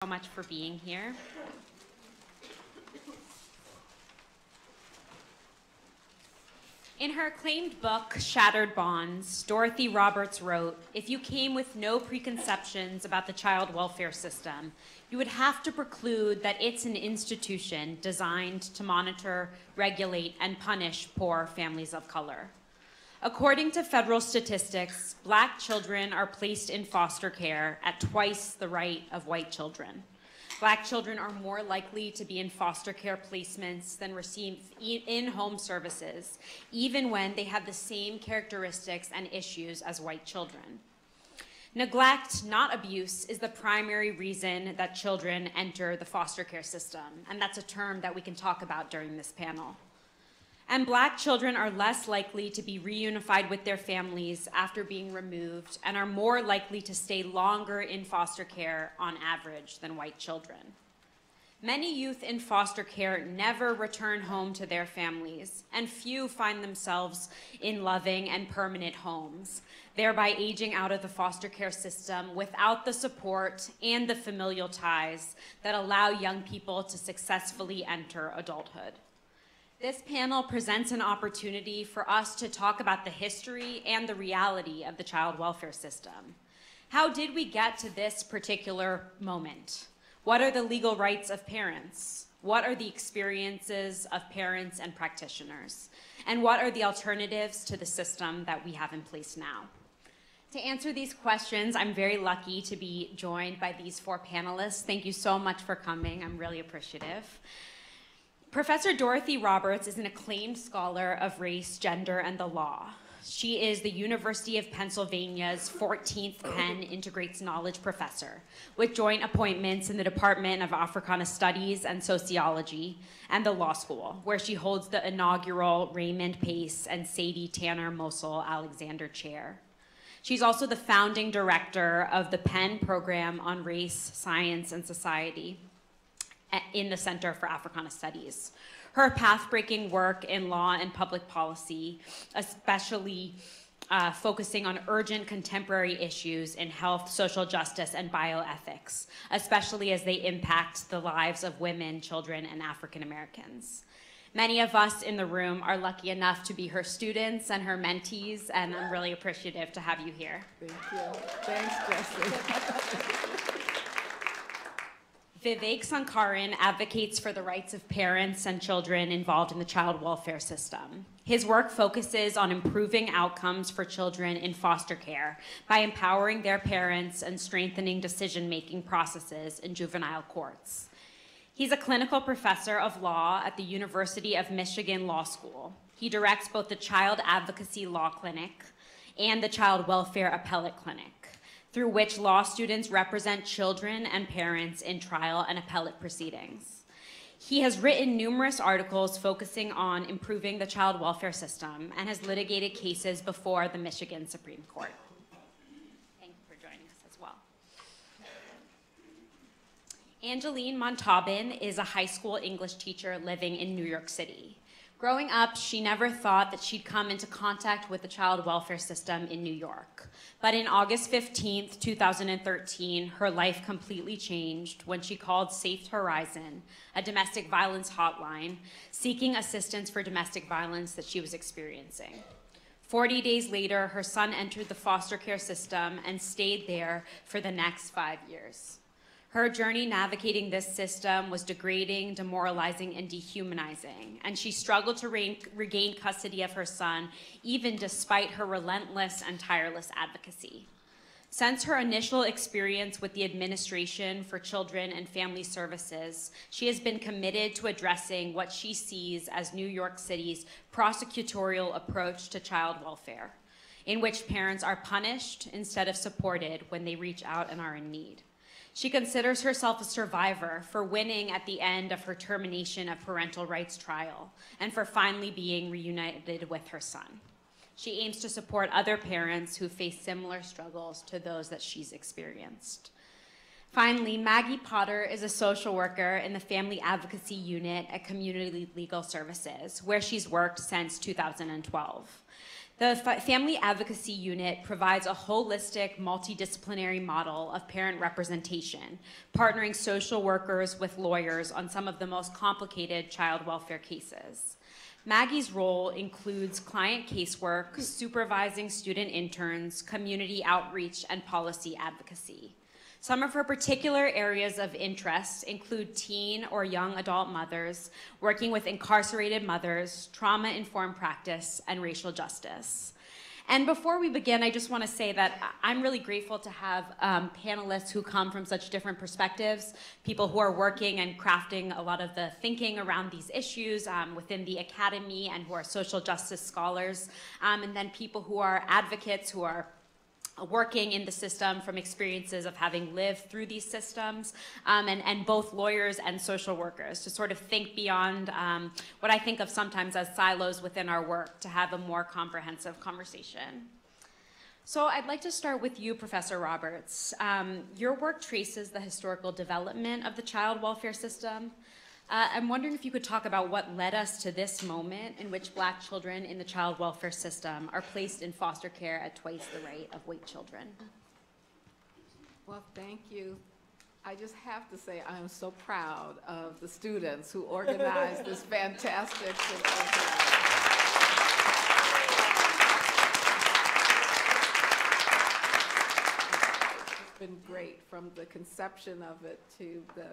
So much for being here. In her acclaimed book, Shattered Bonds, Dorothy Roberts wrote, "If you came with no preconceptions about the child welfare system, you would have to preclude that it's an institution designed to monitor, regulate, and punish poor families of color." According to federal statistics, Black children are placed in foster care at twice the rate of white children. Black children are more likely to be in foster care placements than receive in-home services, even when they have the same characteristics and issues as white children. Neglect, not abuse, is the primary reason that children enter the foster care system, and that's a term that we can talk about during this panel. And Black children are less likely to be reunified with their families after being removed and are more likely to stay longer in foster care on average than white children. Many youth in foster care never return home to their families, and few find themselves in loving and permanent homes, thereby aging out of the foster care system without the support and the familial ties that allow young people to successfully enter adulthood. This panel presents an opportunity for us to talk about the history and the reality of the child welfare system. How did we get to this particular moment? What are the legal rights of parents? What are the experiences of parents and practitioners? And what are the alternatives to the system that we have in place now? To answer these questions, I'm very lucky to be joined by these four panelists. Thank you so much for coming. I'm really appreciative. Professor Dorothy Roberts is an acclaimed scholar of race, gender, and the law. She is the University of Pennsylvania's 14th Penn Integrates Knowledge Professor, with joint appointments in the Department of Africana Studies and Sociology and the Law School, where she holds the inaugural Raymond Pace and Sadie Tanner Mosul Alexander Chair. She's also the founding director of the Penn Program on Race, Science, and Society in the Center for Africana Studies. Her path-breaking work in law and public policy, especially focusing on urgent contemporary issues in health, social justice, and bioethics, especially as they impact the lives of women, children, and African Americans. Many of us in the room are lucky enough to be her students and her mentees, and I'm really appreciative to have you here. Thank you. Thanks, Jessie. Vivek Sankaran advocates for the rights of parents and children involved in the child welfare system. His work focuses on improving outcomes for children in foster care by empowering their parents and strengthening decision-making processes in juvenile courts. He's a clinical professor of law at the University of Michigan Law School. He directs both the Child Advocacy Law Clinic and the Child Welfare Appellate Clinic, through which law students represent children and parents in trial and appellate proceedings. He has written numerous articles focusing on improving the child welfare system and has litigated cases before the Michigan Supreme Court. Thank you for joining us as well. Angeline Montauban is a high school English teacher living in New York City. Growing up, she never thought that she'd come into contact with the child welfare system in New York. But in August 15th, 2013, her life completely changed when she called Safe Horizon, a domestic violence hotline, seeking assistance for domestic violence that she was experiencing. 40 days later, her son entered the foster care system and stayed there for the next 5 years. Her journey navigating this system was degrading, demoralizing, and dehumanizing, and she struggled to regain custody of her son, even despite her relentless and tireless advocacy. Since her initial experience with the Administration for Children and Family Services, she has been committed to addressing what she sees as New York City's prosecutorial approach to child welfare, in which parents are punished instead of supported when they reach out and are in need. She considers herself a survivor for winning at the end of her termination of parental rights trial and for finally being reunited with her son. She aims to support other parents who face similar struggles to those that she's experienced. Finally, Maggie Potter is a social worker in the Family Advocacy Unit at Community Legal Services, where she's worked since 2012. The Family Advocacy Unit provides a holistic, multidisciplinary model of parent representation, partnering social workers with lawyers on some of the most complicated child welfare cases. Maggie's role includes client casework, supervising student interns, community outreach, and policy advocacy. Some of her particular areas of interest include teen or young adult mothers, working with incarcerated mothers, trauma-informed practice, and racial justice. And before we begin, I just want to say that I'm really grateful to have panelists who come from such different perspectives, people who are working and crafting a lot of the thinking around these issues within the academy and who are social justice scholars, and then people who are advocates, who are working in the system from experiences of having lived through these systems, and both lawyers and social workers to sort of think beyond what I think of sometimes as silos within our work to have a more comprehensive conversation. So I'd like to start with you, Professor Roberts. Your work traces the historical development of the child welfare system. I'm wondering if you could talk about what led us to this moment in which Black children in the child welfare system are placed in foster care at twice the rate of white children. Well, thank you. I just have to say I am so proud of the students who organized this fantastic symposium. It's been great from the conception of it to the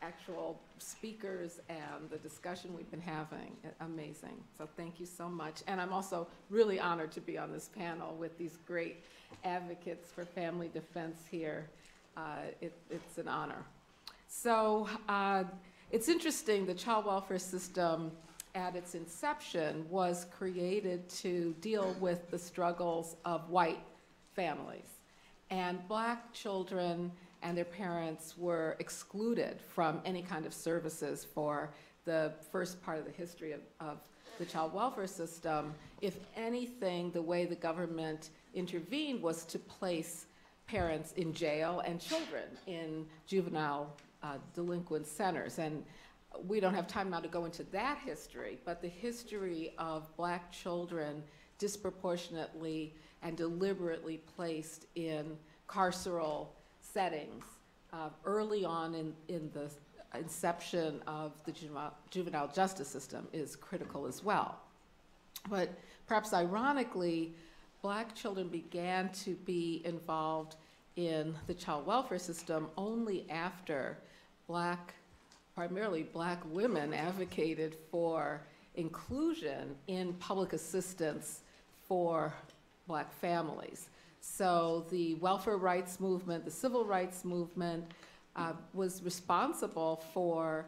actual speakers and the discussion we've been having. Amazing. So thank you so much. And I'm also really honored to be on this panel with these great advocates for family defense here. It's an honor. So it's interesting, the child welfare system at its inception was created to deal with the struggles of white families. And Black children and their parents were excluded from any kind of services for the first part of the history of the child welfare system. If anything, the way the government intervened was to place parents in jail and children in juvenile delinquent centers. And we don't have time now to go into that history, but the history of Black children disproportionately and deliberately placed in carceral settings early on in the inception of the juvenile justice system is critical as well. But perhaps ironically, Black children began to be involved in the child welfare system only after primarily Black women advocated for inclusion in public assistance for Black families. So the welfare rights movement, the civil rights movement, was responsible for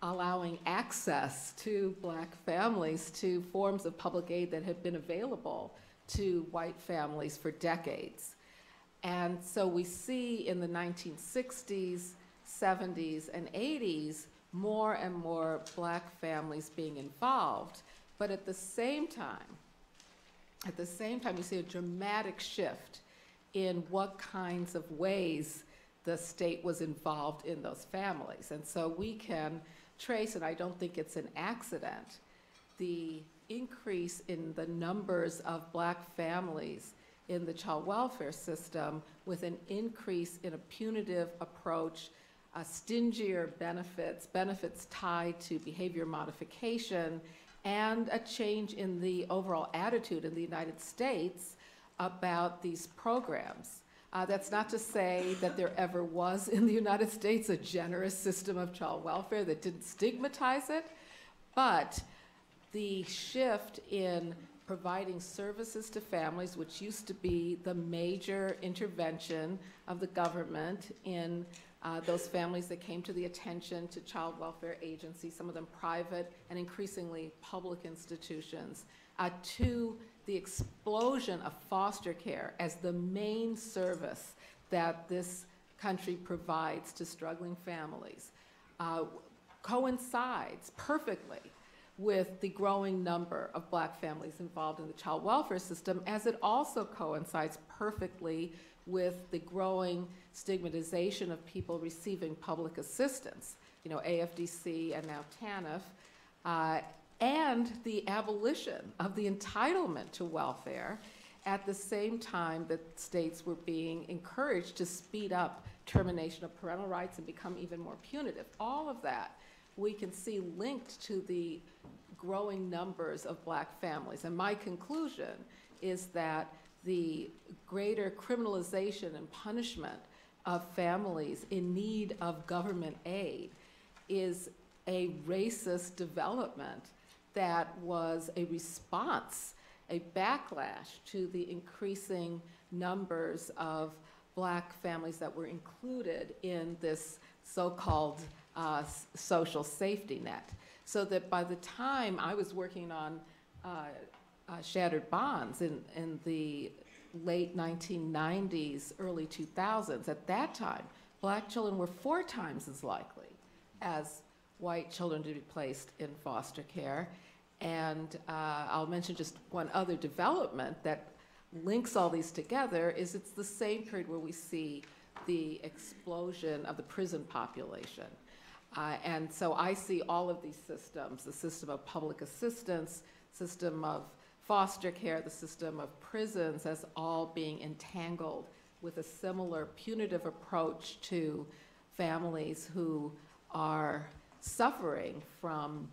allowing access to Black families to forms of public aid that had been available to white families for decades. And so we see in the 1960s, 70s, and 80s, more and more Black families being involved. But at the same time, you see a dramatic shift in what kinds of ways the state was involved in those families. And so we can trace, and I don't think it's an accident, the increase in the numbers of Black families in the child welfare system with an increase in a punitive approach, stingier benefits tied to behavior modification, and a change in the overall attitude in the United States about these programs. That's not to say that there ever was in the United States a generous system of child welfare that didn't stigmatize it, but the shift in providing services to families, which used to be the major intervention of the government in those families that came to the attention to child welfare agencies, some of them private and increasingly public institutions, to the explosion of foster care as the main service that this country provides to struggling families, coincides perfectly with the growing number of Black families involved in the child welfare system, as it also coincides perfectly with the growing stigmatization of people receiving public assistance, AFDC and now TANF, and the abolition of the entitlement to welfare at the same time that states were being encouraged to speed up termination of parental rights and become even more punitive. All of that we can see linked to the growing numbers of Black families. And my conclusion is that the greater criminalization and punishment of families in need of government aid is a racist development that was a response, a backlash to the increasing numbers of Black families that were included in this so-called social safety net. So that by the time I was working on Shattered Bonds in the late 1990s, early 2000s, at that time, Black children were 4 times as likely as white children to be placed in foster care. And I'll mention just one other development that links all these together is it's the same period where we see the explosion of the prison population. And so I see all of these systems, the system of public assistance, system of foster care, the system of prisons, as all being entangled with a similar punitive approach to families who are suffering from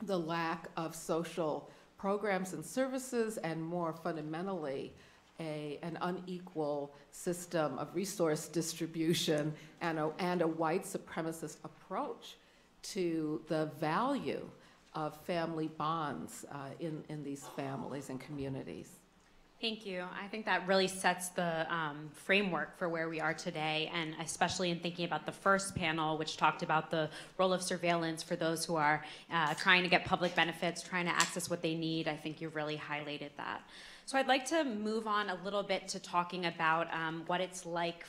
the lack of social programs and services, and more fundamentally, an unequal system of resource distribution and a white supremacist approach to the value of family bonds in these families and communities. Thank you. I think that really sets the framework for where we are today, and especially in thinking about the first panel, which talked about the role of surveillance for those who are trying to get public benefits, trying to access what they need. I think you've really highlighted that. So I'd like to move on a little bit to talking about what it's like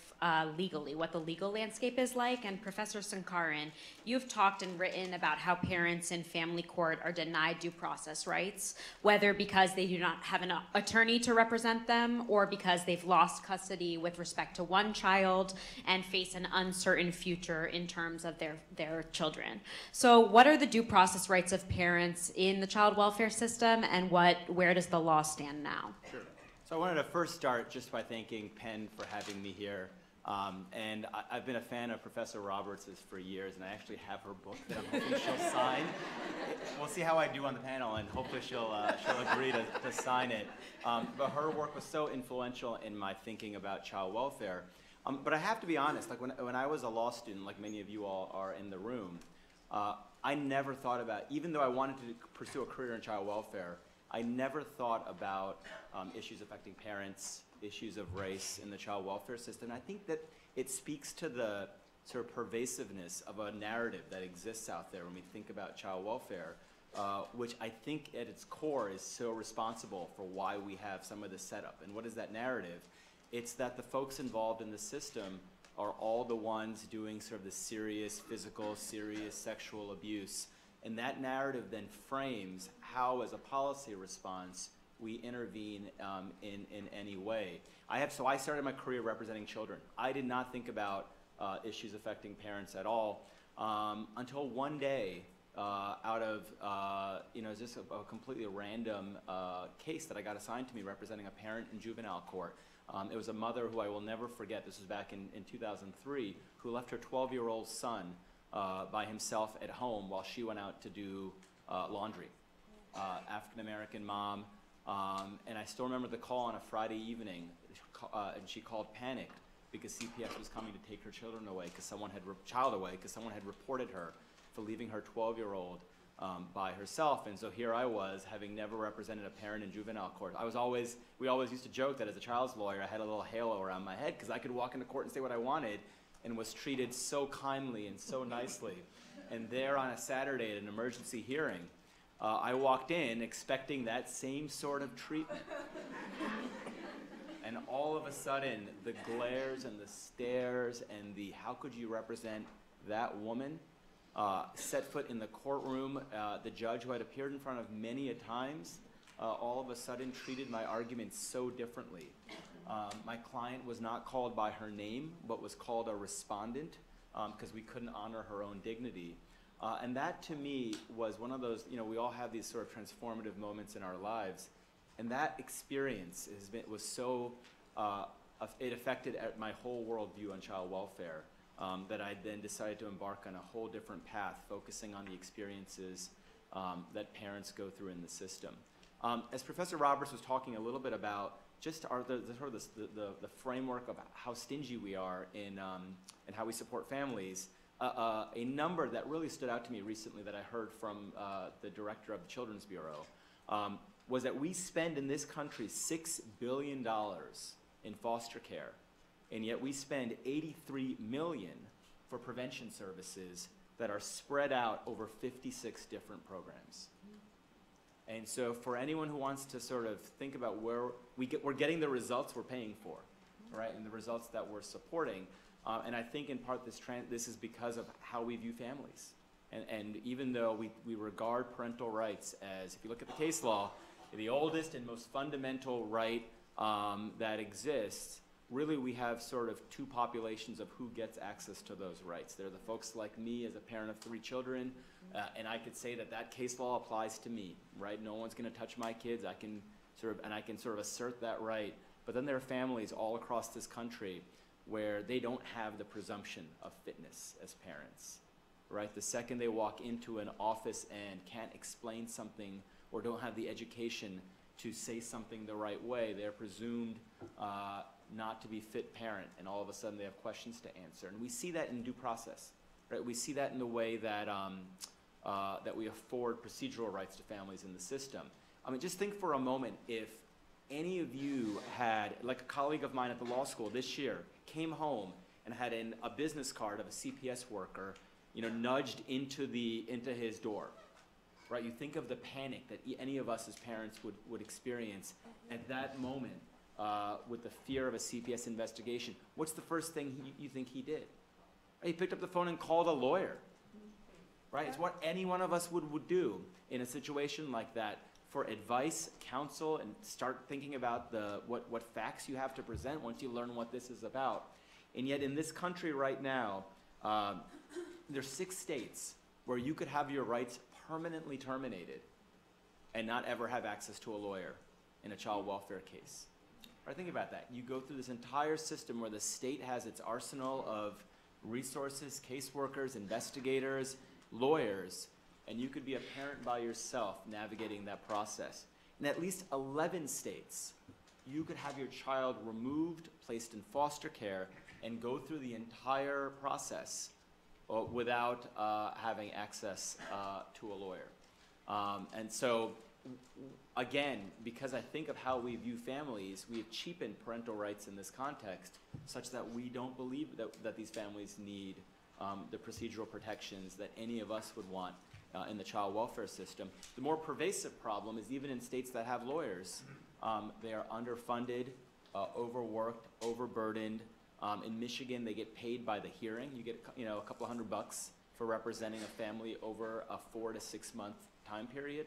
legally, what the legal landscape is like. And Professor Sankaran, you've talked and written about how parents in family court are denied due process rights, whether because they do not have an attorney to represent them or because they've lost custody with respect to one child and face an uncertain future in terms of their children. So what are the due process rights of parents in the child welfare system, and where does the law stand now? Sure. So I wanted to first start just by thanking Penn for having me here. And I've been a fan of Professor Roberts's for years, and I actually have her book that I'm hoping she'll sign. We'll see how I do on the panel, and hopefully she'll agree to sign it. But her work was so influential in my thinking about child welfare. But I have to be honest, like when I was a law student, like many of you all are in the room, I never thought about, even though I wanted to pursue a career in child welfare, I never thought about issues affecting parents, issues of race in the child welfare system. And I think that it speaks to the sort of pervasiveness of a narrative that exists out there when we think about child welfare, which I think at its core is so responsible for why we have some of this setup. And what is that narrative? It's that the folks involved in the system are all the ones doing sort of the serious physical, serious sexual abuse. And that narrative then frames how, as a policy response, we intervene in any way. So I started my career representing children. I did not think about issues affecting parents at all until one day, out of just a completely random case that I got assigned to me representing a parent in juvenile court. It was a mother who I will never forget. This was back in 2003, who left her 12-year-old son by himself at home while she went out to do laundry. African-American mom. And I still remember the call on a Friday evening, and she called panicked because CPS was coming to take her children away because someone had reported her for leaving her 12-year-old by herself. And so here I was, having never represented a parent in juvenile court. We always used to joke that as a child's lawyer, I had a little halo around my head because I could walk into court and say what I wanted, and was treated so kindly and so nicely. And there on a Saturday at an emergency hearing, I walked in expecting that same sort of treatment. And all of a sudden, the glares and the stares and the how could you represent that woman set foot in the courtroom. The judge, who had appeared in front of many a times, all of a sudden treated my argument so differently. My client was not called by her name, but was called a respondent because we couldn't honor her own dignity. And that, to me, was one of those, we all have these sort of transformative moments in our lives. And that experience was so, it affected my whole worldview on child welfare that I then decided to embark on a whole different path, focusing on the experiences that parents go through in the system. As Professor Roberts was talking a little bit about just the framework of how stingy we are in and how we support families, a number that really stood out to me recently that I heard from the director of the Children's Bureau was that we spend in this country $6 billion in foster care, and yet we spend $83 million for prevention services that are spread out over 56 different programs. And so for anyone who wants to sort of think about where we're getting the results we're paying for, right, and the results that we're supporting, and I think in part this is because of how we view families. And even though we regard parental rights as, if you look at the case law, the oldest and most fundamental right that exists, really we have sort of two populations of who gets access to those rights. They're the folks like me as a parent of 3 children, and I could say that case law applies to me, right? No one's gonna touch my kids. I can sort of assert that right. But then there are families all across this country where they don't have the presumption of fitness as parents, right? The second they walk into an office and can't explain something or don't have the education to say something the right way, they're presumed not to be fit parent, and all of a sudden they have questions to answer. And we see that in due process, right? We see that in the way that, that we afford procedural rights to families in the system. I mean, just think for a moment if any of you had, like a colleague of mine at the law school this year, came home and had a business card of a CPS worker, nudged into his door, right? You think of the panic that any of us as parents would experience at that moment with the fear of a CPS investigation. What's the first thing you think he did? He picked up the phone and called a lawyer, right? It's what any one of us would do in a situation like that, for advice, counsel, and start thinking about what facts you have to present once you learn what this is about. And yet in this country right now, there's 6 states where you could have your rights permanently terminated and not ever have access to a lawyer in a child welfare case. Right, think about that. You go through this entire system where the state has its arsenal of resources, caseworkers, investigators, lawyers, and you could be a parent by yourself navigating that process. In at least 11 states, you could have your child removed, placed in foster care, and go through the entire process without having access to a lawyer. And so, again, because I think of how we view families, we have cheapened parental rights in this context such that we don't believe that these families need the procedural protections that any of us would want in the child welfare system. The more pervasive problem is even in states that have lawyers, they are underfunded, overworked, overburdened. In Michigan, they get paid by the hearing. You get a couple $100 for representing a family over a 4 to 6 month time period.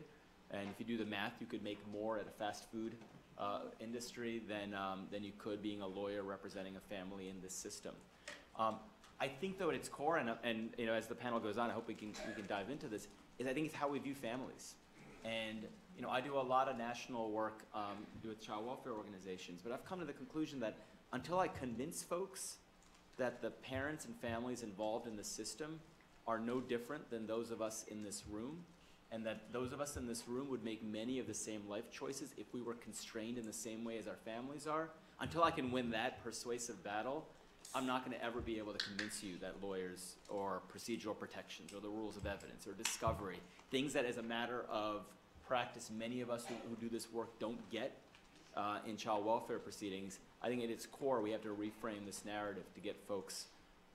And if you do the math, you could make more at a fast food industry than you could being a lawyer representing a family in this system. I think, though, at its core, and as the panel goes on, I hope we can dive into this, is I think it's how we view families. And I do a lot of national work with child welfare organizations, but I've come to the conclusion that until I convince folks that the parents and families involved in the system are no different than those of us in this room, and that those of us in this room would make many of the same life choices if we were constrained in the same way as our families are, until I can win that persuasive battle, I'm not going to ever be able to convince you that lawyers or procedural protections or the rules of evidence or discovery, things that as a matter of practice many of us who do this work don't get in child welfare proceedings, I think at its core we have to reframe this narrative to get folks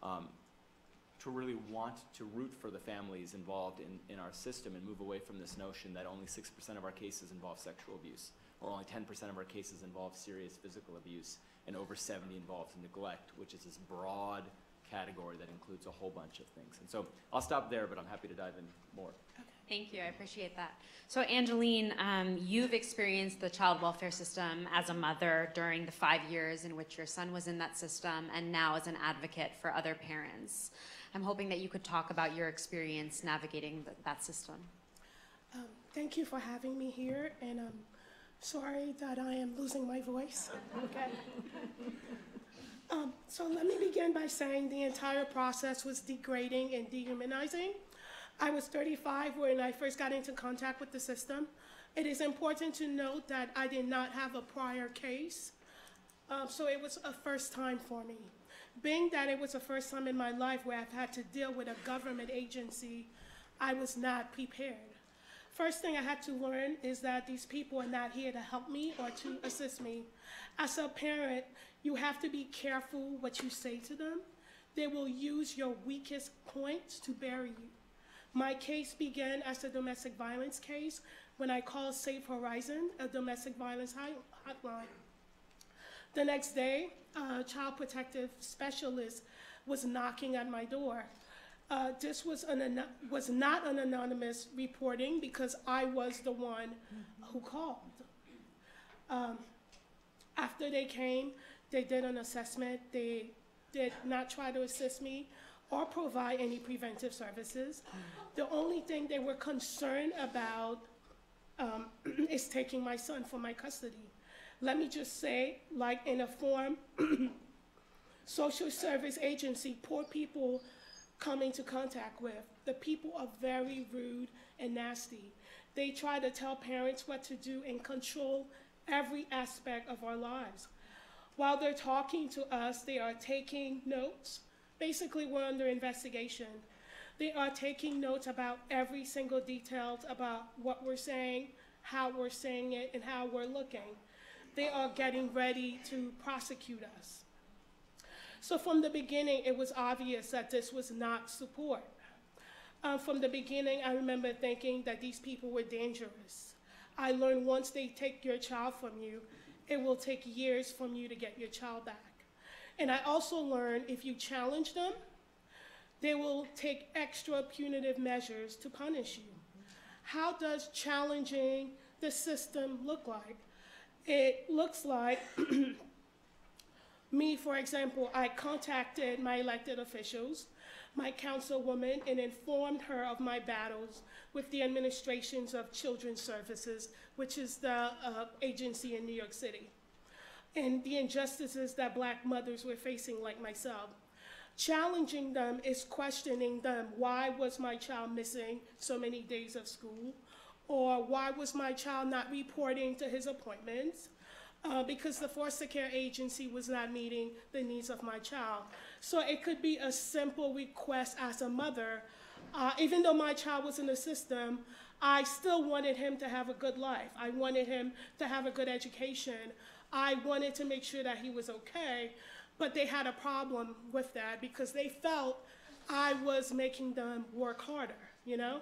to really want to root for the families involved in our system and move away from this notion that only 6% of our cases involve sexual abuse, or only 10% of our cases involve serious physical abuse, and over 70 involves neglect, which is this broad category that includes a whole bunch of things. And so I'll stop there, but I'm happy to dive in more. Thank you, I appreciate that. So Angeline, you've experienced the child welfare system as a mother during the 5 years in which your son was in that system, and now as an advocate for other parents. I'm hoping that you could talk about your experience navigating that system. Thank you for having me here, and I'm sorry that I am losing my voice. Okay. So let me begin by saying the entire process was degrading and dehumanizing. I was 35 when I first got into contact with the system. It is important to note that I did not have a prior case, so it was a first time for me. Being that it was the first time in my life where I've had to deal with a government agency, I was not prepared. First thing I had to learn is that these people are not here to help me or to assist me. As a parent, you have to be careful what you say to them. They will use your weakest points to bury you. My case began as a domestic violence case when I called Safe Horizon, a domestic violence hotline. The next day, a child protective specialist was knocking at my door. This was not an anonymous reporting because I was the one who called. After they came, they did an assessment. They did not try to assist me or provide any preventive services. The only thing they were concerned about is taking my son for my custody. Let me just say, like in a form, social service agency, poor people come into contact with, the people are very rude and nasty. They try to tell parents what to do and control every aspect of our lives. While they're talking to us, they are taking notes. Basically, we're under investigation. They are taking notes about every single detail about what we're saying, how we're saying it, and how we're looking. They are getting ready to prosecute us. So from the beginning, it was obvious that this was not support. From the beginning, I remember thinking that these people were dangerous. I learned once they take your child from you, it will take years from you to get your child back. And I also learned if you challenge them, they will take extra punitive measures to punish you. How does challenging the system look like? It looks like me, for example, I contacted my elected officials, my councilwoman, and informed her of my battles with the administrations of Children's Services, which is the agency in New York City, and the injustices that Black mothers were facing like myself. Challenging them is questioning them. Why was my child missing so many days of school? Or why was my child not reporting to his appointments? Because the foster care agency was not meeting the needs of my child. So it could be a simple request as a mother. Even though my child was in the system, I still wanted him to have a good life. I wanted him to have a good education. I wanted to make sure that he was okay, but they had a problem with that because they felt I was making them work harder, you know?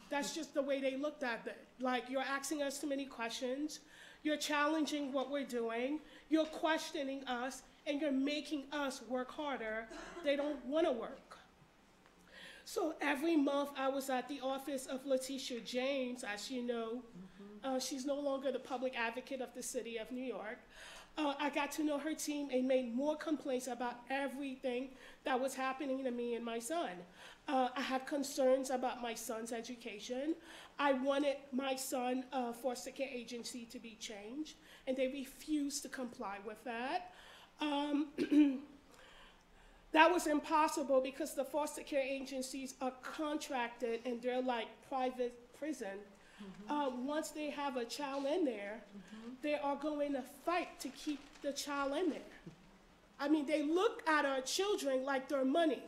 That's just the way they looked at it. Like, you're asking us too many questions, you're challenging what we're doing, you're questioning us, and you're making us work harder. They don't want to work. So every month I was at the office of Letitia James, as you know. She's no longer the public advocate of the city of New York. I got to know her team and made more complaints about everything that was happening to me and my son. I had concerns about my son's education. I wanted my son's foster care agency to be changed, and they refused to comply with that. That was impossible because the foster care agencies are contracted and they're like private prison. Once they have a child in there, they are going to fight to keep the child in there. I mean, they look at our children like they're money.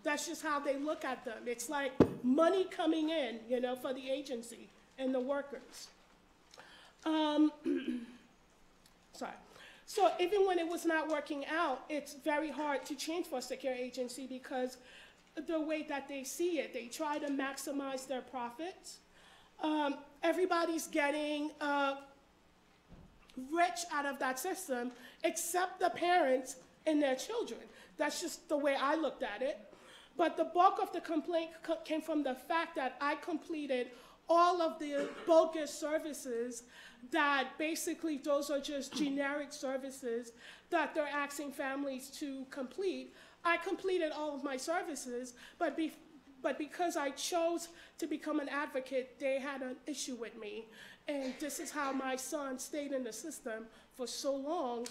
That's just how they look at them. It's like money coming in, you know, for the agency and the workers. Sorry. So even when it was not working out, it's very hard to change foster care agency because the way that they see it, they try to maximize their profits. Everybody's getting rich out of that system except the parents and their children. That's just the way I looked at it. But the bulk of the complaint came from the fact that I completed all of the bogus services that basically those are just generic services that they're asking families to complete. I completed all of my services, but because I chose to become an advocate, they had an issue with me. And this is how my son stayed in the system for so long.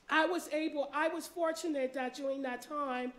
I was fortunate that during that time,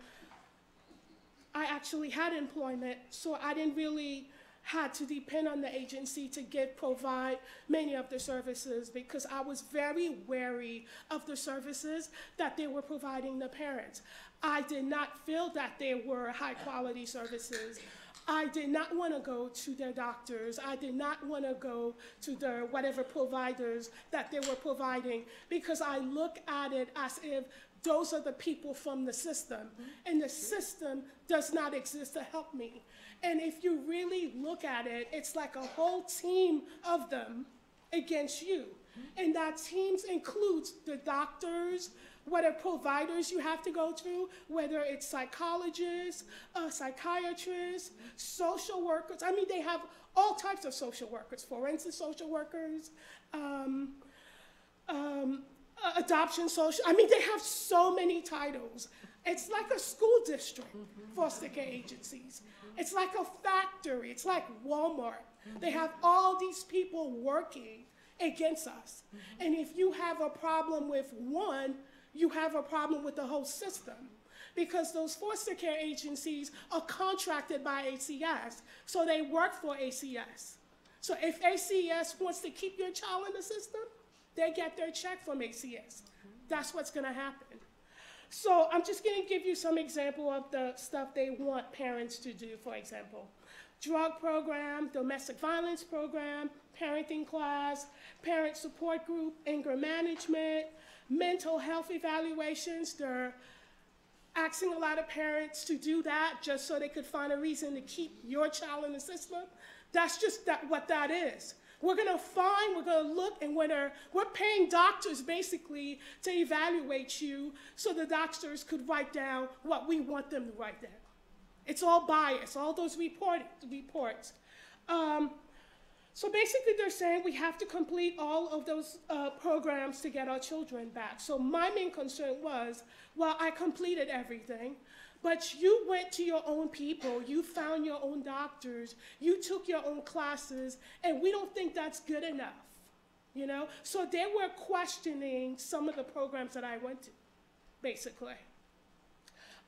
I actually had employment, so I didn't really had to depend on the agency to provide many of the services, because I was very wary of the services that they were providing the parents. I did not feel that they were high quality services. I did not want to go to their doctors. I did not want to go to their whatever providers that they were providing, because I look at it as if those are the people from the system, and the system does not exist to help me. And if you really look at it, it's like a whole team of them against you. And that teams includes the doctors, whatever providers you have to go to, whether it's psychologists, psychiatrists, social workers. I mean, they have all types of social workers, forensic social workers, adoption social. I mean, they have so many titles. It's like a school district, foster care agencies. It's like a factory. It's like Walmart. They have all these people working against us. And if you have a problem with one, you have a problem with the whole system, because those foster care agencies are contracted by ACS, so they work for ACS. So if ACS wants to keep your child in the system, they get their check from ACS. That's what's going to happen. So I'm just going to give you some example of the stuff they want parents to do. For example, drug program, domestic violence program, parenting class, parent support group, anger management, mental health evaluations. They're asking a lot of parents to do that just so they could find a reason to keep your child in the system. That's just what that is. We're going to look, and we're paying doctors basically to evaluate you so the doctors could write down what we want them to write down. It's all biased, all those reports. So basically they're saying we have to complete all of those programs to get our children back. So my main concern was, well, I completed everything, but you went to your own people, you found your own doctors, you took your own classes, and we don't think that's good enough, you know? So they were questioning some of the programs that I went to, basically.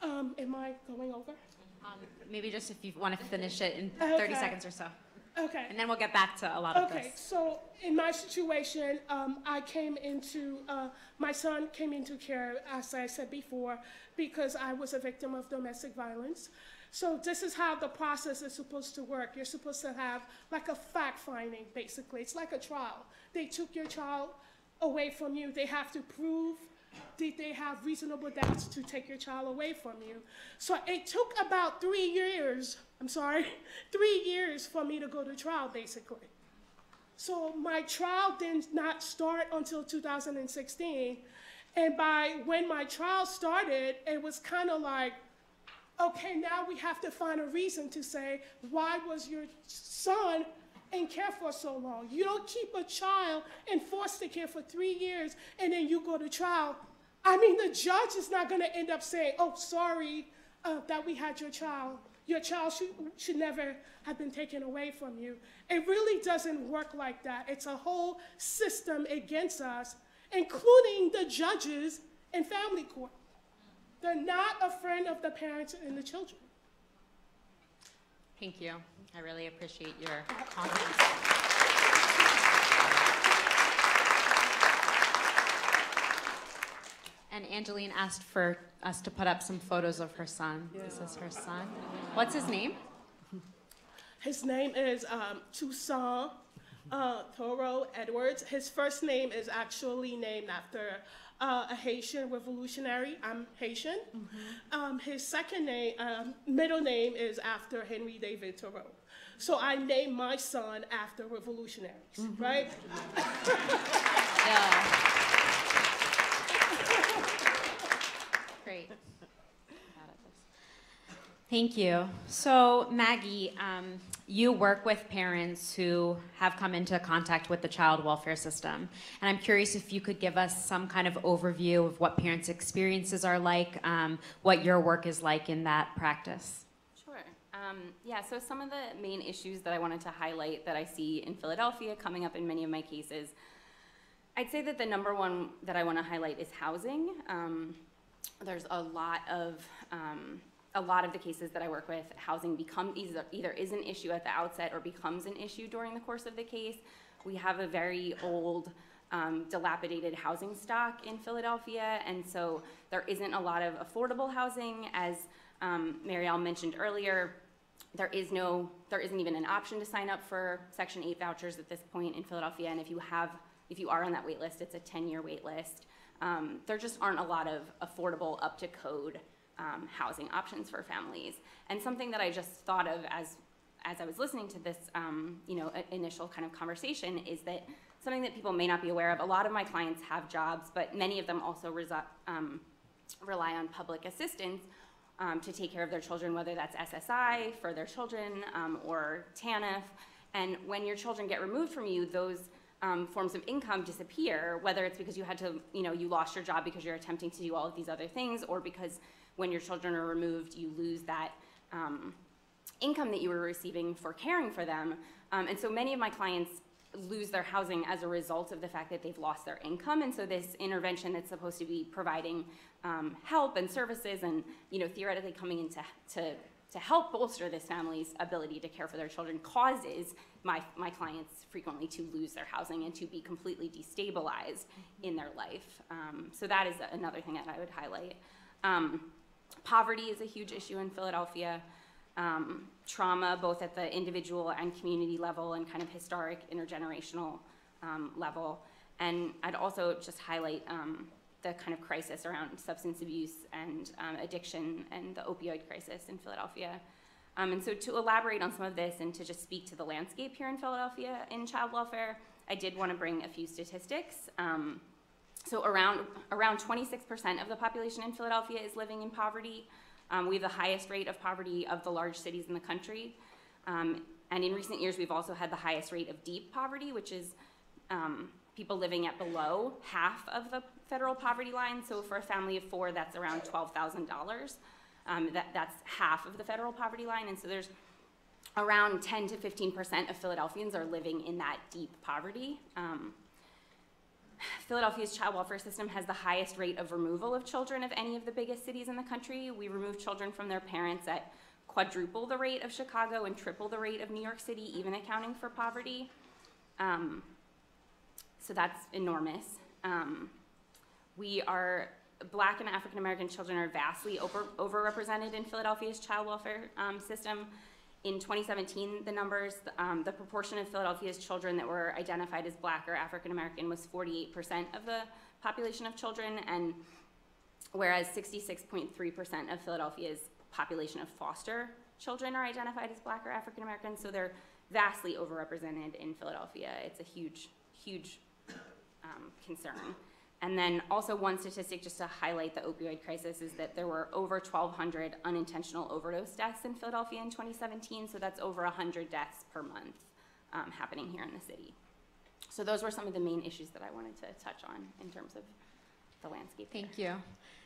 Am I going over? Maybe just if you want to finish it in 30 seconds or so. Okay. And then we'll get back to a lot of this. Okay, so in my situation, my son came into care, as I said before, because I was a victim of domestic violence. So this is how the process is supposed to work. You're supposed to have like a fact-finding, basically. It's like a trial. They took your child away from you. They have to prove that they have reasonable doubts to take your child away from you. So it took about 3 years, 3 years for me to go to trial, basically. So my trial did not start until 2016. And when my trial started, it was kind of like, okay, now we have to find a reason to say, why was your son in care for so long? You don't keep a child in foster care for 3 years and then you go to trial. I mean, the judge is not going to end up saying, oh, sorry that we had your child. Your child should never have been taken away from you. It really doesn't work like that. It's a whole system against us, including the judges in family court. They're not a friend of the parents and the children. Thank you. I really appreciate your comments. And Angeline asked for us to put up some photos of her son. Yeah. This is her son. What's his name? His name is Toussaint Thoreau Edwards. His first name is actually named after a Haitian revolutionary. I'm Haitian. Mm-hmm. His second name, middle name is after Henry David Thoreau. So I named my son after revolutionaries, mm-hmm. right? Yeah. Great. Thank you. So, Maggie, you work with parents who have come into contact with the child welfare system. And I'm curious if you could give us some kind of overview of what parents' experiences are like, what your work is like in that practice. Sure. Yeah, so some of the main issues that I wanted to highlight that I see in Philadelphia coming up in many of my cases, I'd say that the number one that I want to highlight is housing. There's a lot of the cases that I work with, housing either is an issue at the outset or becomes an issue during the course of the case. We have a very old, dilapidated housing stock in Philadelphia, and so there isn't a lot of affordable housing. As Marielle mentioned earlier, there isn't even an option to sign up for Section 8 vouchers at this point in Philadelphia, and if you are on that wait list, it's a 10-year wait list. There just aren't a lot of affordable, up-to-code housing options for families. And something that I just thought of as I was listening to this initial kind of conversation is that something that people may not be aware of, a lot of my clients have jobs, but many of them also rely on public assistance to take care of their children, whether that's SSI for their children or TANF. And when your children get removed from you, those forms of income disappear, whether it's because you had to, you lost your job because you're attempting to do all of these other things, or because when your children are removed, you lose that income that you were receiving for caring for them. And so many of my clients lose their housing as a result of the fact that they've lost their income. And so this intervention that's supposed to be providing help and services and, theoretically coming in to help bolster this family's ability to care for their children causes my clients frequently to lose their housing and to be completely destabilized in their life. So that is another thing that I would highlight. Poverty is a huge issue in Philadelphia. Trauma, both at the individual and community level and kind of historic intergenerational level. And I'd also just highlight the kind of crisis around substance abuse and addiction and the opioid crisis in Philadelphia. And so to elaborate on some of this and to just speak to the landscape here in Philadelphia in child welfare, I did want to bring a few statistics. So around 26% of the population in Philadelphia is living in poverty. We have the highest rate of poverty of the large cities in the country. And in recent years, we've also had the highest rate of deep poverty, which is people living at below half of the federal poverty line. So for a family of 4, that's around $12,000. That's half of the federal poverty line. And so there's around 10 to 15% of Philadelphians are living in that deep poverty. Philadelphia's child welfare system has the highest rate of removal of children of any of the biggest cities in the country. We remove children from their parents at quadruple the rate of Chicago and triple the rate of New York City, even accounting for poverty. So that's enormous. Black and African American children are vastly overrepresented in Philadelphia's child welfare system. In 2017, the numbers, the proportion of Philadelphia's children that were identified as Black or African American was 48% of the population of children, and whereas 66.3% of Philadelphia's population of foster children are identified as Black or African American, so they're vastly overrepresented in Philadelphia. It's a huge, huge concern. And then also one statistic just to highlight the opioid crisis is that there were over 1,200 unintentional overdose deaths in Philadelphia in 2017, so that's over 100 deaths per month happening here in the city. So those were some of the main issues that I wanted to touch on in terms of the landscape. Thank you.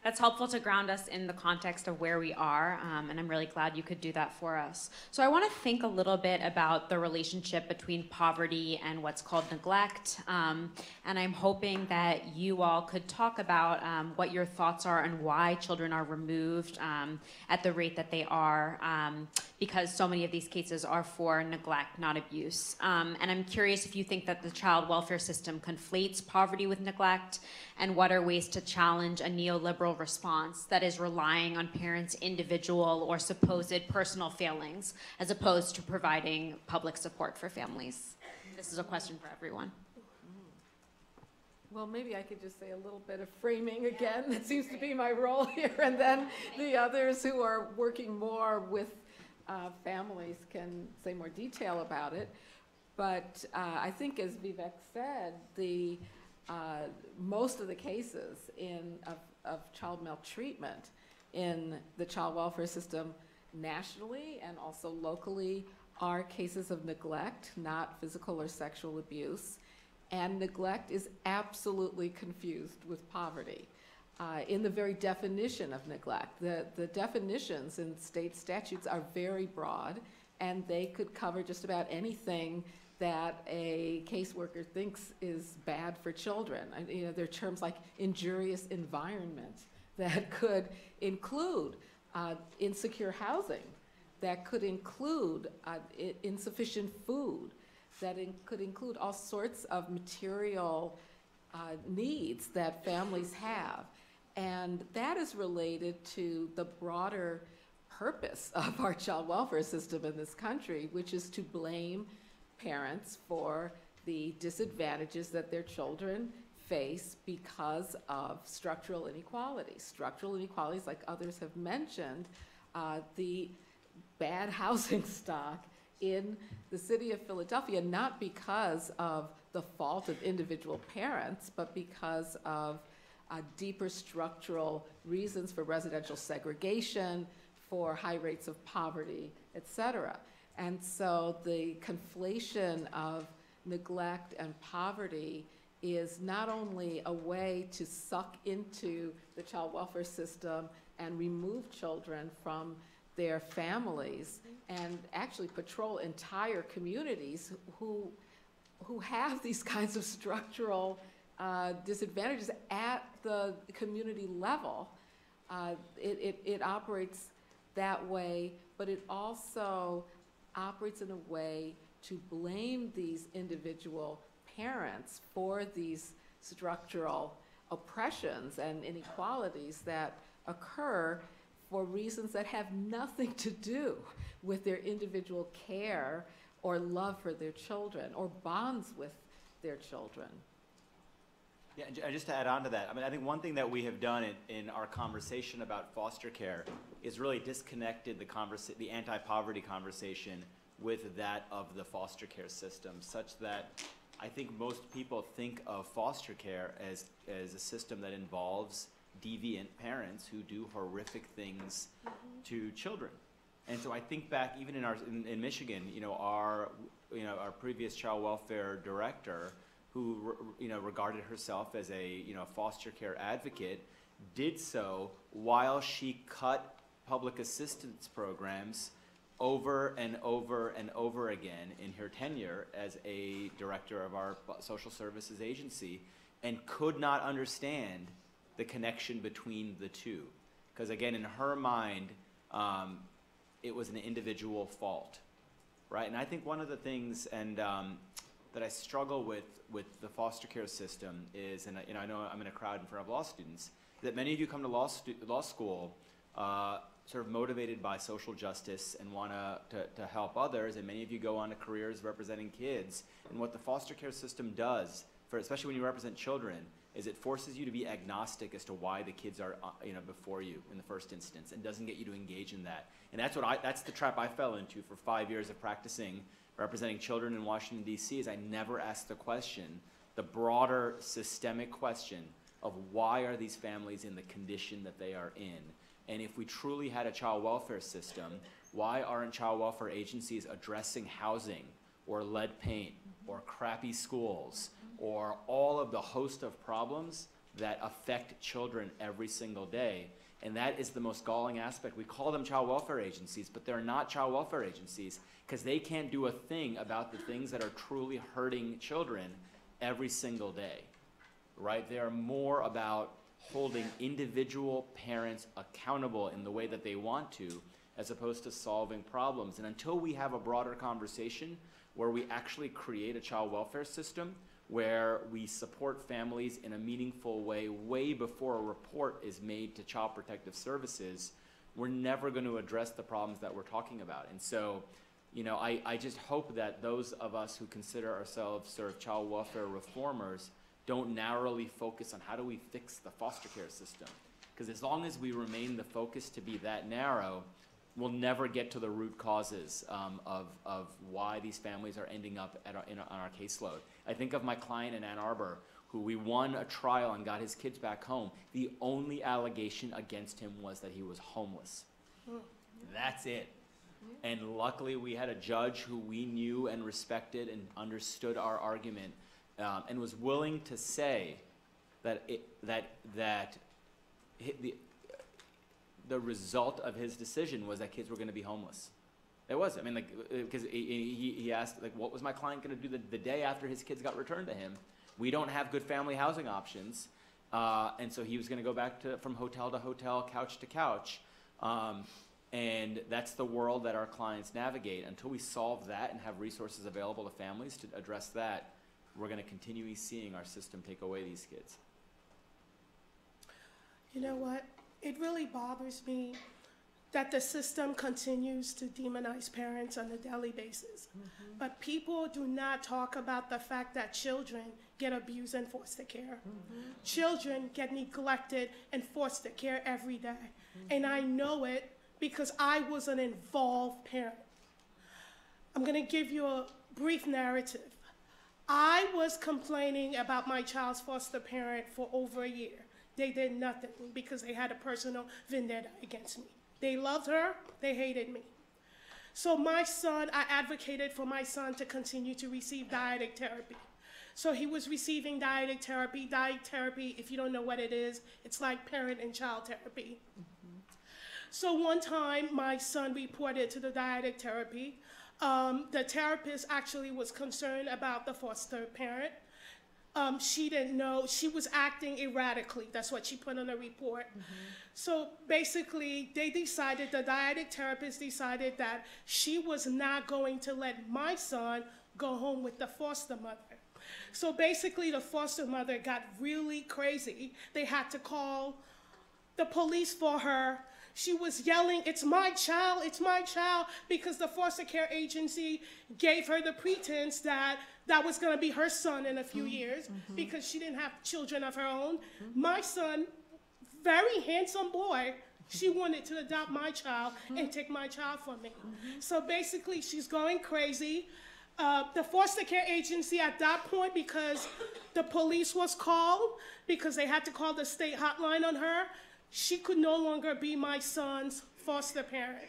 That's helpful to ground us in the context of where we are, and I'm really glad you could do that for us. So I want to think a little bit about the relationship between poverty and what's called neglect, and I'm hoping that you all could talk about what your thoughts are on why children are removed at the rate that they are, because so many of these cases are for neglect, not abuse. And I'm curious if you think that the child welfare system conflates poverty with neglect, and what are ways to challenge a neoliberal response that is relying on parents' individual or supposed personal failings as opposed to providing public support for families. This is a question for everyone. Well, maybe I could just say a little bit of framing again. That seems to be my role here. And then the others who are working more with families can say more detail about it. But I think, as Vivek said, most of the cases of child maltreatment in the child welfare system nationally and also locally are cases of neglect, not physical or sexual abuse. And neglect is absolutely confused with poverty. In the very definition of neglect, the definitions in state statutes are very broad, and they could cover just about anything that a caseworker thinks is bad for children. You know, there are terms like injurious environment that could include insecure housing, that could include insufficient food, that could include all sorts of material needs that families have. And that is related to the broader purpose of our child welfare system in this country, which is to blame parents for the disadvantages that their children face because of structural inequalities. Structural inequalities, like others have mentioned, the bad housing stock in the city of Philadelphia, not because of the fault of individual parents, but because of deeper structural reasons for residential segregation, for high rates of poverty, et cetera. And so the conflation of neglect and poverty is not only a way to suck into the child welfare system and remove children from their families and actually patrol entire communities who have these kinds of structural disadvantages at the community level. It operates that way, but it also operates in a way to blame these individual parents for these structural oppressions and inequalities that occur for reasons that have nothing to do with their individual care or love for their children or bonds with their children. Yeah, and just to add on to that, I mean, I think one thing that we have done in our conversation about foster care is really disconnected the anti-poverty conversation with that of the foster care system, such that I think most people think of foster care as a system that involves deviant parents who do horrific things to children. And so I think back even in Michigan, our previous child welfare director, who regarded herself as a foster care advocate, did so while she cut public assistance programs over and over and over again in her tenure as a director of our social services agency, and could not understand the connection between the two. Because again, in her mind, it was an individual fault, right? And I think one of the things that I struggle with the foster care system is, and I know I'm in a crowd in front of law students, that many of you come to law school sort of motivated by social justice and want to help others, and many of you go on to careers representing kids. And what the foster care system does, especially when you represent children, is it forces you to be agnostic as to why the kids are before you in the first instance, and doesn't get you to engage in that. And that's the trap I fell into for 5 years of practicing representing children in Washington, D.C., is I never asked the question, the broader systemic question of why are these families in the condition that they are in? And if we truly had a child welfare system, why aren't child welfare agencies addressing housing or lead paint or crappy schools or all of the host of problems that affect children every single day? And that is the most galling aspect. We call them child welfare agencies, but they're not child welfare agencies because they can't do a thing about the things that are truly hurting children every single day, right? They are more about holding individual parents accountable in the way that they want to, as opposed to solving problems. And until we have a broader conversation where we actually create a child welfare system, where we support families in a meaningful way before a report is made to Child Protective Services, we're never going to address the problems that we're talking about. And so, I just hope that those of us who consider ourselves sort of child welfare reformers don't narrowly focus on how do we fix the foster care system. Because as long as we remain the focus to be that narrow, we'll never get to the root causes of why these families are ending up on our caseload. I think of my client in Ann Arbor, who we won a trial and got his kids back home. The only allegation against him was that he was homeless. That's it. And luckily we had a judge who we knew and respected and understood our argument, and was willing to say that the result of his decision was that kids were going to be homeless. It was. I mean, like, because he asked, like, what was my client going to do the day after his kids got returned to him? We don't have good family housing options. And so he was going to go back from hotel to hotel, couch to couch. And that's the world that our clients navigate. Until we solve that and have resources available to families to address that, we're going to continue seeing our system take away these kids. You know what? It really bothers me that the system continues to demonize parents on a daily basis. But people do not talk about the fact that children get abused in foster care. Children get neglected in foster care every day. And I know it because I was an involved parent. I'm going to give you a brief narrative. I was complaining about my child's foster parent for over a year. They did nothing because they had a personal vendetta against me. They loved her, they hated me. So my son, I advocated for my son to continue to receive dyadic therapy. So he was receiving dyadic therapy. Dyadic therapy, if you don't know what it is, it's like parent and child therapy. So one time, my son reported to the dyadic therapy. The therapist actually was concerned about the foster parent. She didn't know, she was acting erratically. That's what she put on the report. So basically, the dyadic therapist decided that she was not going to let my son go home with the foster mother. So basically, the foster mother got really crazy. They had to call the police for her. She was yelling, "It's my child, it's my child," because the foster care agency gave her the pretense that that was going to be her son in a few years because she didn't have children of her own. My son, very handsome boy, she wanted to adopt my child and take my child from me. So basically, she's going crazy. The foster care agency at that point, because the police was called, because they had to call the state hotline on her, she could no longer be my son's foster parent.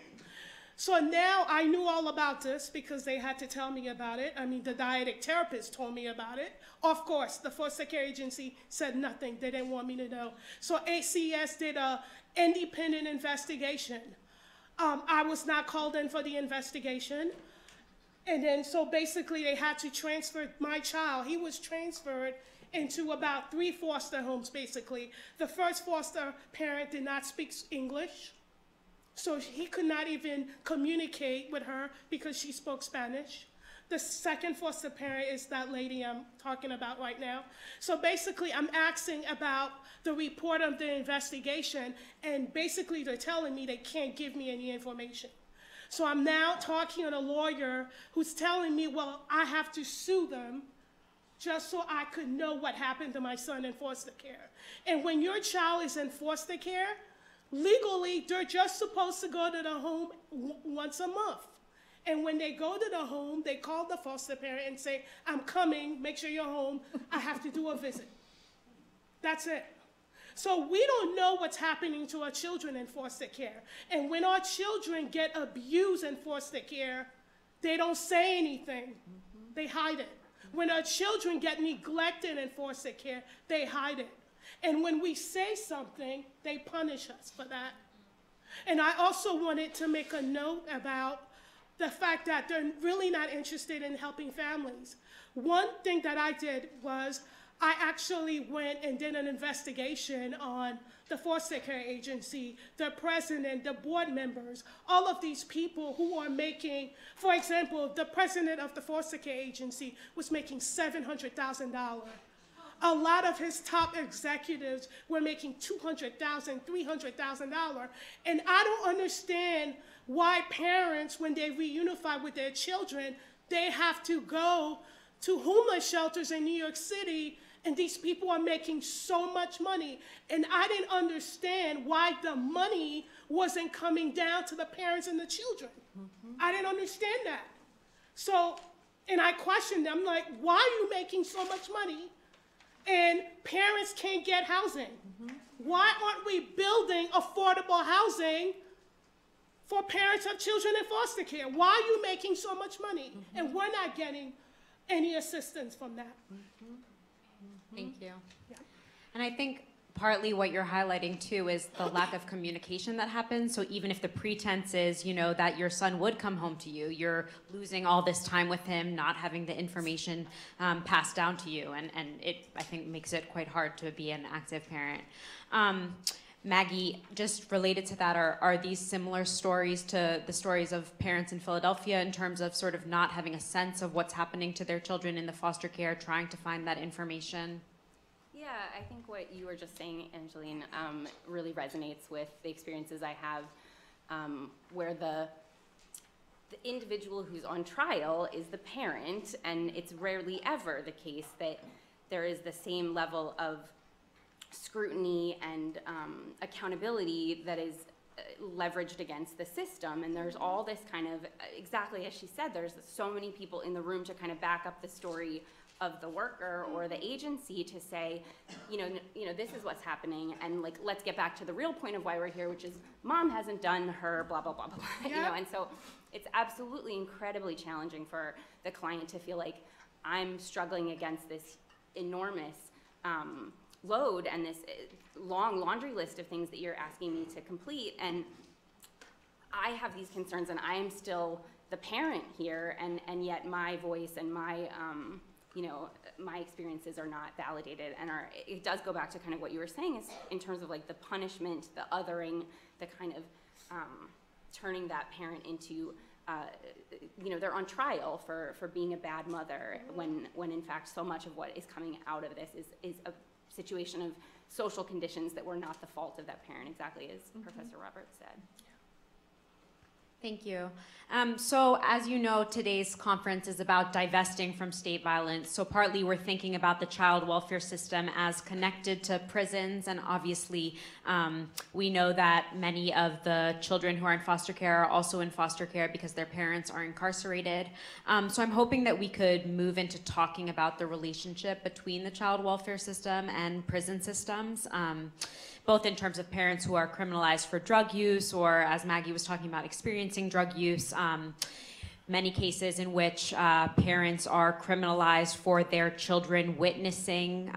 So now I knew all about this because they had to tell me about it. I mean, the dyadic therapist told me about it. Of course, the foster care agency said nothing. They didn't want me to know. So ACS did an independent investigation. I was not called in for the investigation. And then, so basically, they had to transfer my child. He was transferred into about 3 foster homes, basically. The first foster parent did not speak English, so he could not even communicate with her because she spoke Spanish. The second foster parent is that lady I'm talking about right now. So basically, I'm asking about the report of the investigation, and basically, they're telling me they can't give me any information. So I'm now talking to a lawyer who's telling me, well, I have to sue them just so I could know what happened to my son in foster care. And when your child is in foster care, legally, they're just supposed to go to the home once a month. And when they go to the home, they call the foster parent and say, "I'm coming, make sure you're home, I have to do a visit." That's it. So we don't know what's happening to our children in foster care. And when our children get abused in foster care, they don't say anything. They hide it. When our children get neglected in foster care, they hide it. And when we say something, they punish us for that. And I also wanted to make a note about the fact that they're really not interested in helping families. One thing that I did was I actually went and did an investigation on the foster care agency, the president, the board members, all of these people who are making, for example, the president of the foster care agency was making $700,000. A lot of his top executives were making $200,000, $300,000. And I don't understand why parents, when they reunify with their children, they have to go to homeless shelters in New York City, and these people are making so much money. And I didn't understand why the money wasn't coming down to the parents and the children. I didn't understand that. So, and I questioned them, like, why are you making so much money and parents can't get housing? Why aren't we building affordable housing for parents of children in foster care. Why are you making so much money? And we're not getting any assistance from that. Thank you. Yeah. And I think partly what you're highlighting too is the lack of communication that happens. So even if the pretense is, that your son would come home to you, you're losing all this time with him, not having the information passed down to you. And it, I think, makes it quite hard to be an active parent. Maggie, just related to that, are these similar stories to the stories of parents in Philadelphia in terms of sort of not having a sense of what's happening to their children in the foster care, trying to find that information? Yeah, I think what you were just saying, Angeline, really resonates with the experiences I have, where the individual who's on trial is the parent, and it's rarely ever the case that there is the same level of scrutiny and accountability that is leveraged against the system. And there's all this kind of, exactly as she said, there's so many people in the room to kind of back up the story of the worker or the agency to say, this is what's happening, and like, let's get back to the real point of why we're here, which is mom hasn't done her blah, blah, blah, blah, blah. Yeah. And so it's absolutely incredibly challenging for the client to feel like I'm struggling against this enormous load and this long laundry list of things that you're asking me to complete, and I have these concerns, and I am still the parent here, and yet my voice and my my experiences are not validated, and it does go back to kind of what you were saying, is in terms of like the punishment, the othering, the kind of turning that parent into they're on trial for being a bad mother, when in fact so much of what is coming out of this is a situation of social conditions that were not the fault of that parent, exactly as Professor Roberts said. Thank you. So as you know, today's conference is about divesting from state violence. So partly we're thinking about the child welfare system as connected to prisons, and obviously we know that many of the children who are in foster care are also in foster care because their parents are incarcerated. So I'm hoping that we could move into talking about the relationship between the child welfare system and prison systems, both in terms of parents who are criminalized for drug use, or as Maggie was talking about, experiencing drug use. Many cases in which parents are criminalized for their children witnessing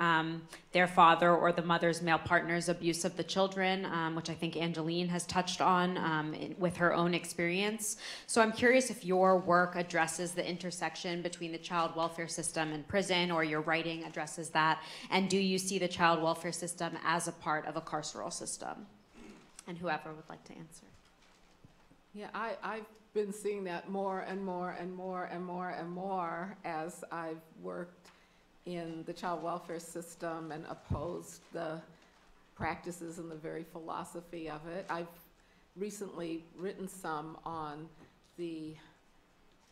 their father or the mother's male partner's abuse of the children, which I think Angeline has touched on with her own experience. So I'm curious if your work addresses the intersection between the child welfare system and prison, or your writing addresses that, and do you see the child welfare system as a part of a carceral system? And whoever would like to answer. Yeah, I've been seeing that more and more and more and more and more as I've worked in the child welfare system and opposed the practices and the very philosophy of it. I've recently written some on the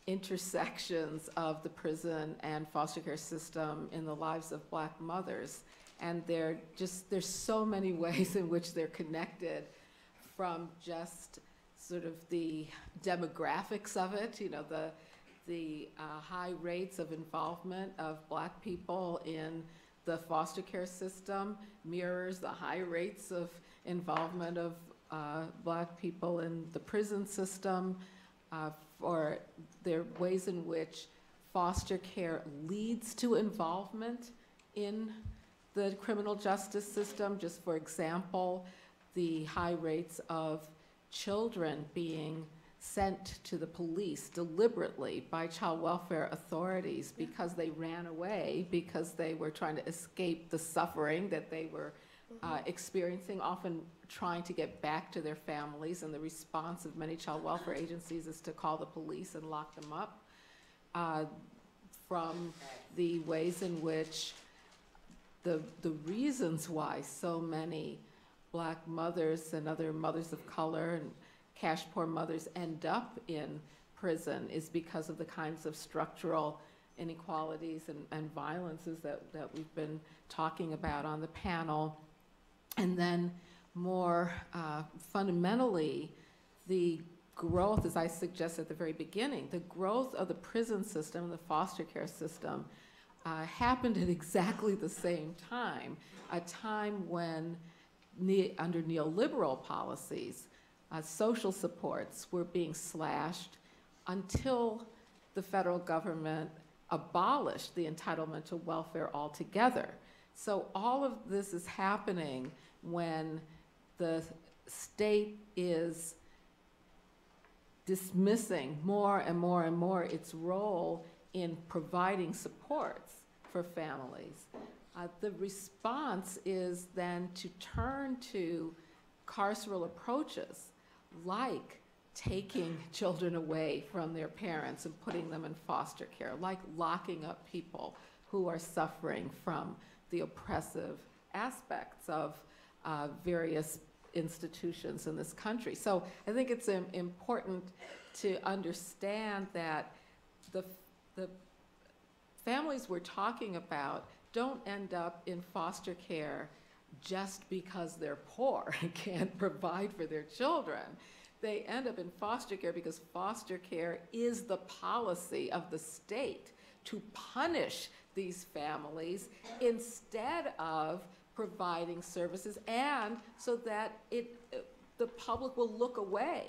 intersections of the prison and foster care system in the lives of Black mothers. And there's so many ways in which they're connected, from just sort of the demographics of it, the high rates of involvement of Black people in the foster care system mirrors the high rates of involvement of Black people in the prison system, or there are ways in which foster care leads to involvement in the criminal justice system. Just for example, the high rates of children being sent to the police deliberately by child welfare authorities because they ran away, because they were trying to escape the suffering that they were experiencing, often trying to get back to their families. And the response of many child welfare agencies is to call the police and lock them up. From the ways in which the reasons why so many Black mothers and other mothers of color and cash poor mothers end up in prison is because of the kinds of structural inequalities and violences that we've been talking about on the panel. And then more fundamentally, the growth, as I suggested at the very beginning, the growth of the prison system, the foster care system, happened at exactly the same time, a time when under neoliberal policies, social supports were being slashed until the federal government abolished the entitlement to welfare altogether. So all of this is happening when the state is dismissing more and more and more its role in providing supports for families. The response is then to turn to carceral approaches like taking children away from their parents and putting them in foster care, like locking up people who are suffering from the oppressive aspects of various institutions in this country. So I think it's important to understand that the families we're talking about don't end up in foster care just because they're poor and can't provide for their children. They end up in foster care because foster care is the policy of the state to punish these families instead of providing services, and so that the public will look away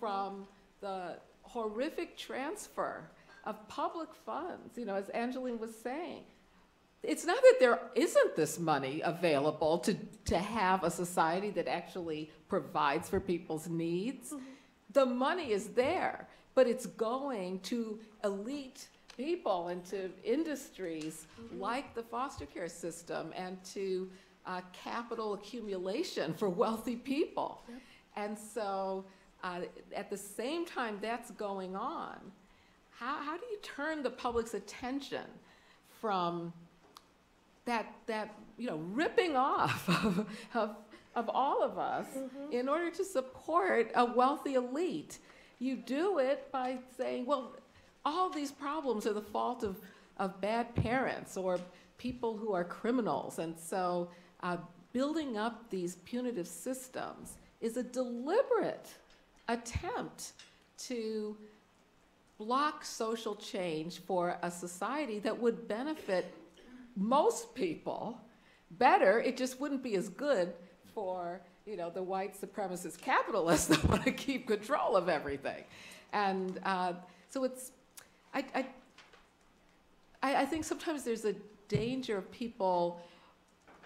from the horrific transfer of public funds. You know, as Angeline was saying, it's not that there isn't this money available to have a society that actually provides for people's needs. Mm-hmm. The money is there, but it's going to elite people and to industries mm-hmm. like the foster care system and to capital accumulation for wealthy people. Yep. And so at the same time that's going on, how do you turn the public's attention from that ripping off of all of us mm-hmm. in order to support a wealthy elite? You do it by saying, well, all these problems are the fault of bad parents or people who are criminals. And so building up these punitive systems is a deliberate attempt to block social change for a society that would benefit most people better. It just wouldn't be as good for the white supremacist capitalists that want to keep control of everything. And so it's, I think sometimes there's a danger of people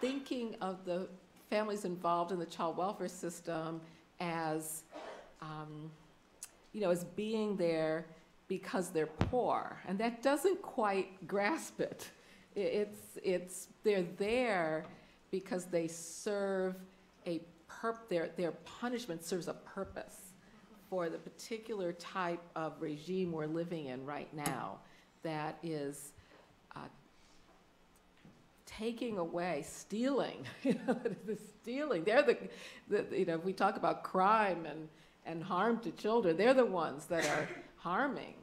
thinking of the families involved in the child welfare system as, as being there because they're poor, and that doesn't quite grasp it. They're there because they serve their punishment serves a purpose for the particular type of regime we're living in right now that is taking away, stealing, stealing. They're if we talk about crime and harm to children, they're the ones that are harming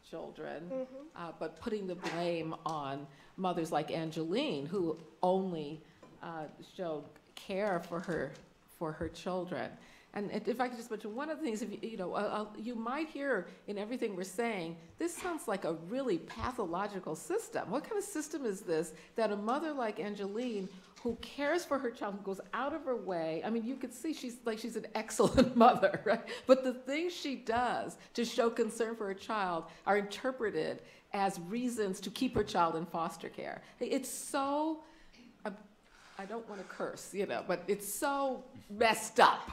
children, mm-hmm. But putting the blame on mothers like Angeline, who only showed care for her children. And if I could just mention one of the things, you might hear in everything we're saying, this sounds like a really pathological system. What kind of system is this that a mother like Angeline, who cares for her child, who goes out of her way, I mean, you could see she's an excellent mother, right? But the things she does to show concern for her child are interpreted as reasons to keep her child in foster care. It's so, I don't want to curse, but it's so messed up.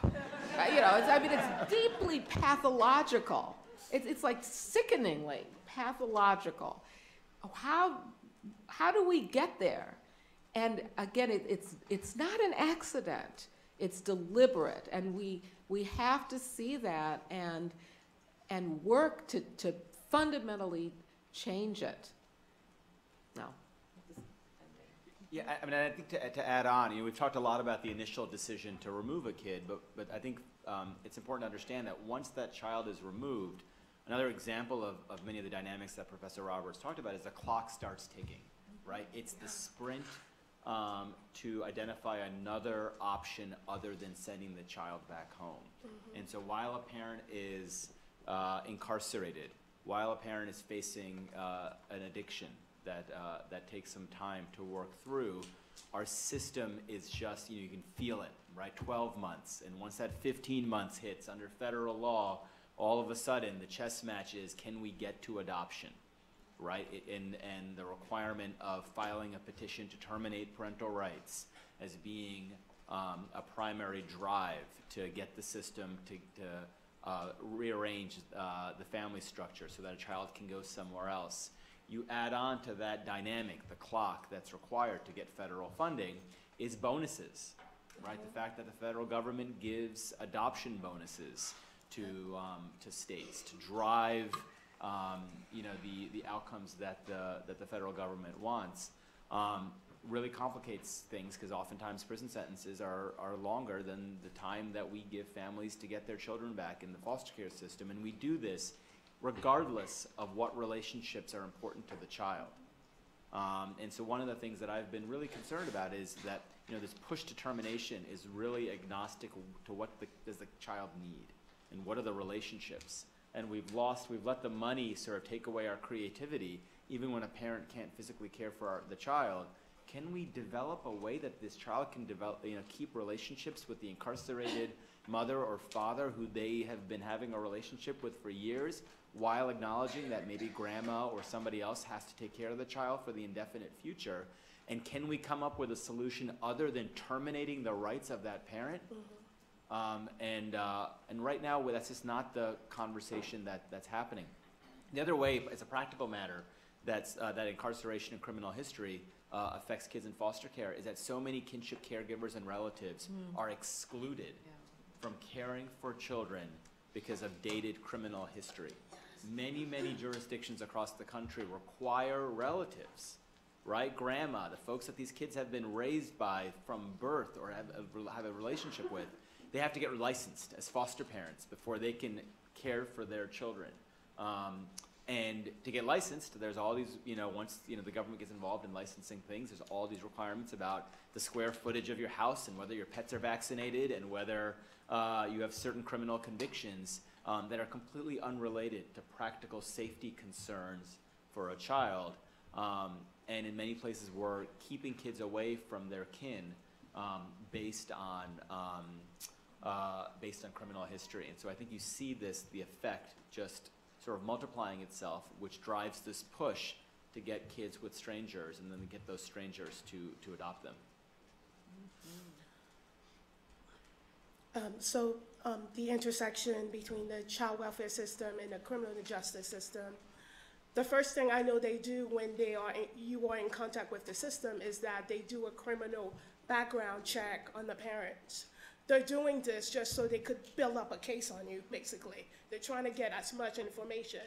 It's deeply pathological. It's like sickeningly pathological. How do we get there? And again, it's not an accident. It's deliberate, and we have to see that and work to fundamentally change it. No. Yeah, I think to add on, we've talked a lot about the initial decision to remove a kid, but I think it's important to understand that once that child is removed, another example of many of the dynamics that Professor Roberts talked about is the clock starts ticking, right? It's the sprint to identify another option other than sending the child back home. Mm-hmm. And so while a parent is incarcerated, while a parent is facing an addiction that takes some time to work through, our system is just, you can feel it, right? 12 months. And once that 15 months hits under federal law, all of a sudden the chess match is, can we get to adoption, right? And the requirement of filing a petition to terminate parental rights as being a primary drive to get the system to rearrange the family structure so that a child can go somewhere else. You add on to that dynamic, the clock that's required to get federal funding, is bonuses, right? The fact that the federal government gives adoption bonuses to states to drive, the outcomes that the federal government wants, really complicates things, because oftentimes prison sentences are longer than the time that we give families to get their children back in the foster care system, and we do this regardless of what relationships are important to the child. And so one of the things that I've been really concerned about is that this push to termination is really agnostic to what does the child need and what are the relationships. And we've let the money sort of take away our creativity, even when a parent can't physically care for the child. Can we develop a way that this child can develop, keep relationships with the incarcerated mother or father who they have been having a relationship with for years, while acknowledging that maybe grandma or somebody else has to take care of the child for the indefinite future? And can we come up with a solution other than terminating the rights of that parent? And right now, that's just not the conversation that's happening. The other way, as a practical matter, that incarceration and criminal history affects kids in foster care is that so many kinship caregivers and relatives are excluded from caring for children because of dated criminal history. Many, many jurisdictions across the country require relatives, right? Grandma, the folks that these kids have been raised by from birth or have a relationship with, they have to get licensed as foster parents before they can care for their children. And to get licensed, there's all these, once the government gets involved in licensing things, there's all these requirements about the square footage of your house and whether your pets are vaccinated and whether you have certain criminal convictions that are completely unrelated to practical safety concerns for a child. And in many places, we're keeping kids away from their kin based on criminal history. And so I think you see the effect just sort of multiplying itself, which drives this push to get kids with strangers and then to get those strangers to adopt them. The intersection between the child welfare system and the criminal justice system, the first thing I know they do when you are in contact with the system is that they do a criminal background check on the parents. They're doing this just so they could build up a case on you, basically. They're trying to get as much information.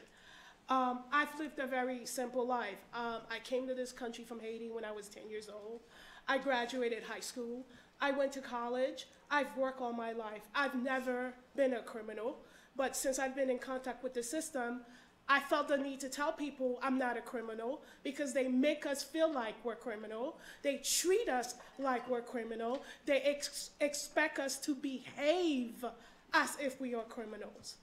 I've lived a very simple life. I came to this country from Haiti when I was 10 years old. I graduated high school. I went to college. I've worked all my life. I've never been a criminal, but since I've been in contact with the system, I felt the need to tell people I'm not a criminal because they make us feel like we're criminal. They treat us like we're criminal. They expect us to behave as if we are criminals.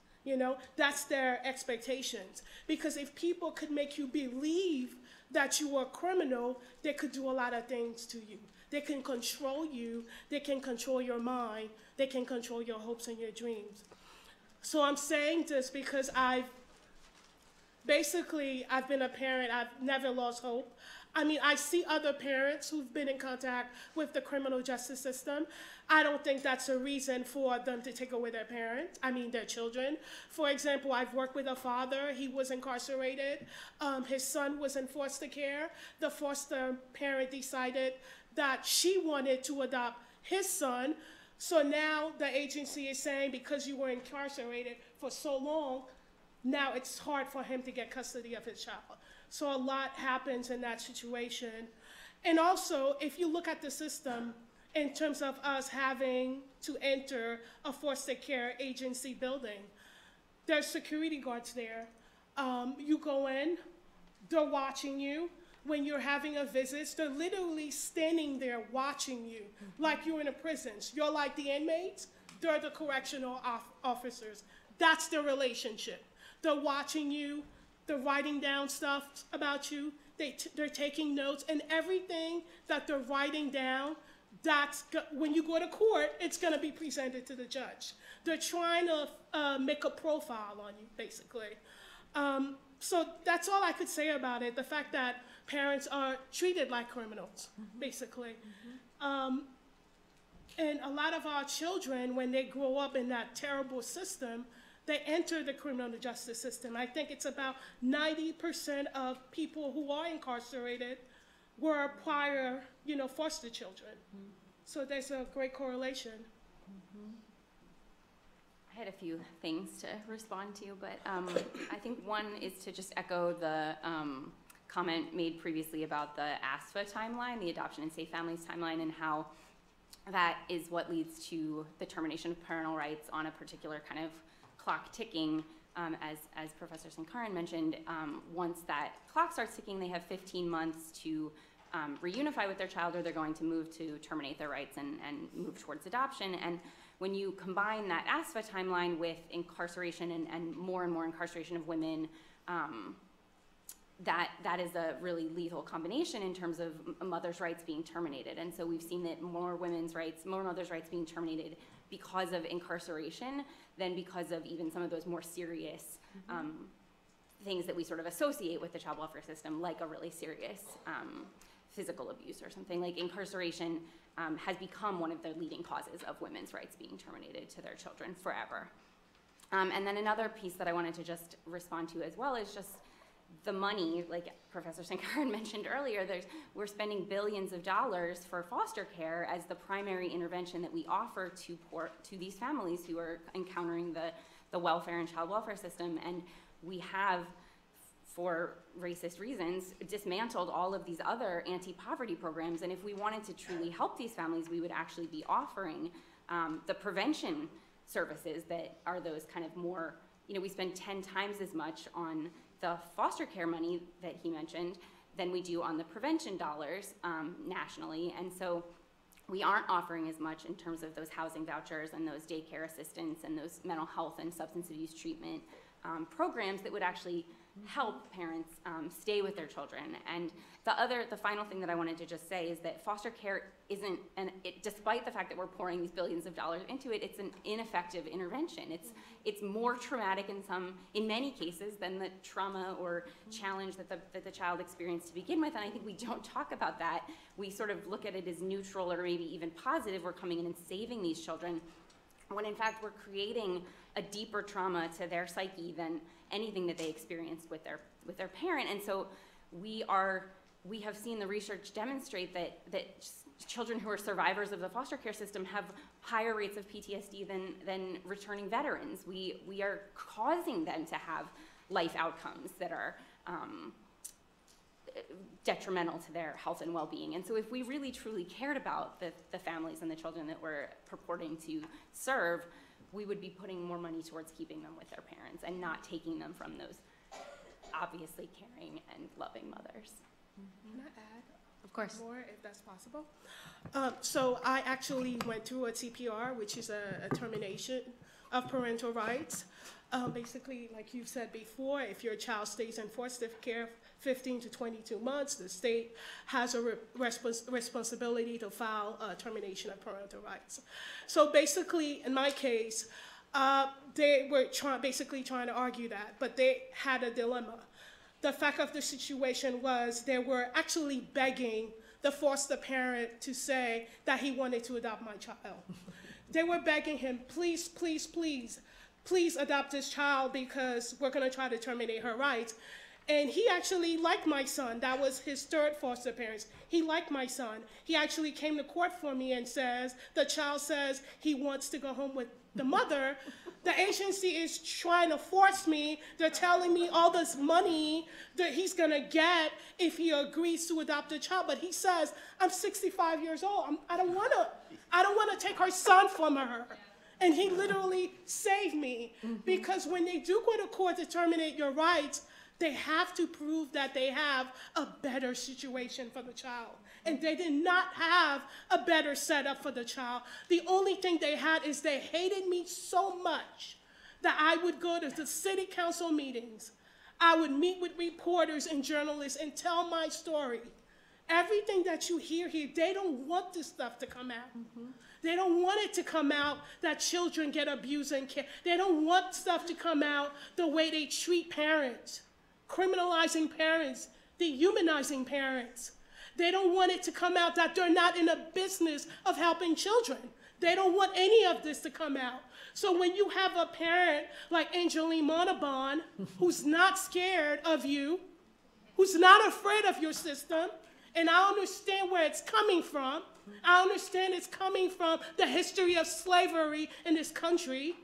That's their expectations. Because if people could make you believe that you are a criminal, they could do a lot of things to you. They can control you. They can control your mind. They can control your hopes and your dreams. So I'm saying this because I've been a parent. I've never lost hope. I see other parents who've been in contact with the criminal justice system. I don't think that's a reason for them to take away their children. For example, I've worked with a father. He was incarcerated. His son was in foster care. The foster parent decided that she wanted to adopt his son. So now the agency is saying because you were incarcerated for so long, now it's hard for him to get custody of his child. So a lot happens in that situation. And also, if you look at the system in terms of us having to enter a foster care agency building, there's security guards there. You go in, they're watching you. When you're having a visit, they're literally standing there watching you like you're in a prison. You're like the inmates, they're the correctional officers. That's the relationship. They're watching you. They're writing down stuff about you. They're taking notes, and everything that they're writing down, when you go to court, it's going to be presented to the judge. They're trying to make a profile on you, basically. So that's all I could say about it, the fact that parents are treated like criminals, basically. And a lot of our children, when they grow up in that terrible system, they enter the criminal justice system. I think it's about 90% of people who are incarcerated were prior, foster children. So there's a great correlation. I had a few things to respond to, but I think one is to just echo the comment made previously about the ASFA timeline, the Adoption and Safe Families timeline, and how that is what leads to the termination of parental rights on a particular kind of clock ticking. As Professor Sankaran mentioned, once that clock starts ticking, they have 15 months to reunify with their child, or they're going to move to terminate their rights and move towards adoption. And when you combine that ASFA timeline with incarceration and more incarceration of women, that is a really lethal combination in terms of a mother's rights being terminated. And so we've seen that more mothers' rights being terminated because of incarceration than because of even some of those more serious things that we sort of associate with the child welfare system, like a really serious physical abuse or something. Like incarceration has become one of the leading causes of women's rights being terminated to their children forever. And then another piece that I wanted to just respond to as well is just the money, like Professor Sankaran mentioned earlier, we're spending billions of dollars for foster care as the primary intervention that we offer to these families who are encountering the welfare and child welfare system. And we have, for racist reasons, dismantled all of these other anti-poverty programs. And if we wanted to truly help these families, we would actually be offering the prevention services that are those kind of more, we spend 10 times as much on the foster care money that he mentioned than we do on the prevention dollars nationally. And so we aren't offering as much in terms of those housing vouchers and those daycare assistance and those mental health and substance abuse treatment programs that would actually help parents stay with their children. And the final thing that I wanted to just say is that foster care isn't, despite the fact that we're pouring these billions of dollars into it, it's an ineffective intervention. It's more traumatic in many cases than the trauma or challenge that the child experienced to begin with. And I think we don't talk about that. We sort of look at it as neutral or maybe even positive. We're coming in and saving these children, when in fact we're creating a deeper trauma to their psyche than anything that they experienced with their parent. And so we have seen the research demonstrate that children who are survivors of the foster care system have higher rates of PTSD than returning veterans. We are causing them to have life outcomes that are detrimental to their health and well-being. And so if we really truly cared about the families and the children that we're purporting to serve, we would be putting more money towards keeping them with their parents and not taking them from those obviously caring and loving mothers. Can I add? Of course. More, if that's possible. So I actually went through a TPR, which is a termination of parental rights. Basically, like you said before, if your child stays in foster care 15 to 22 months, the state has a responsibility to file a termination of parental rights. So basically, in my case, they were basically trying to argue that, but they had a dilemma. The fact of the situation was they were actually begging the foster parent to say that he wanted to adopt my child. They were begging him, please, please, please, please adopt this child because we're going to try to terminate her rights. And he actually liked my son. That was his third foster parents. He liked my son. He actually came to court for me and the child says he wants to go home with the mother. The agency is trying to force me. They're telling me all this money that he's gonna get if he agrees to adopt a child. But he says, I'm 65 years old. I don't wanna take her son from her. And he literally saved me because when they do go to court to terminate your rights, they have to prove that they have a better situation for the child. And they did not have a better setup for the child. The only thing they had is they hated me so much that I would go to the city council meetings. I would meet with reporters and journalists and tell my story. Everything that you hear here, they don't want this stuff to come out. They don't want it to come out that children get abused and care. They don't want stuff to come out the way they treat parents, criminalizing parents, dehumanizing parents. They don't want it to come out that they're not in the business of helping children. They don't want any of this to come out. So when you have a parent like Angeline Montauban, who's not scared of you, who's not afraid of your system, and I understand where it's coming from. I understand it's coming from the history of slavery in this country.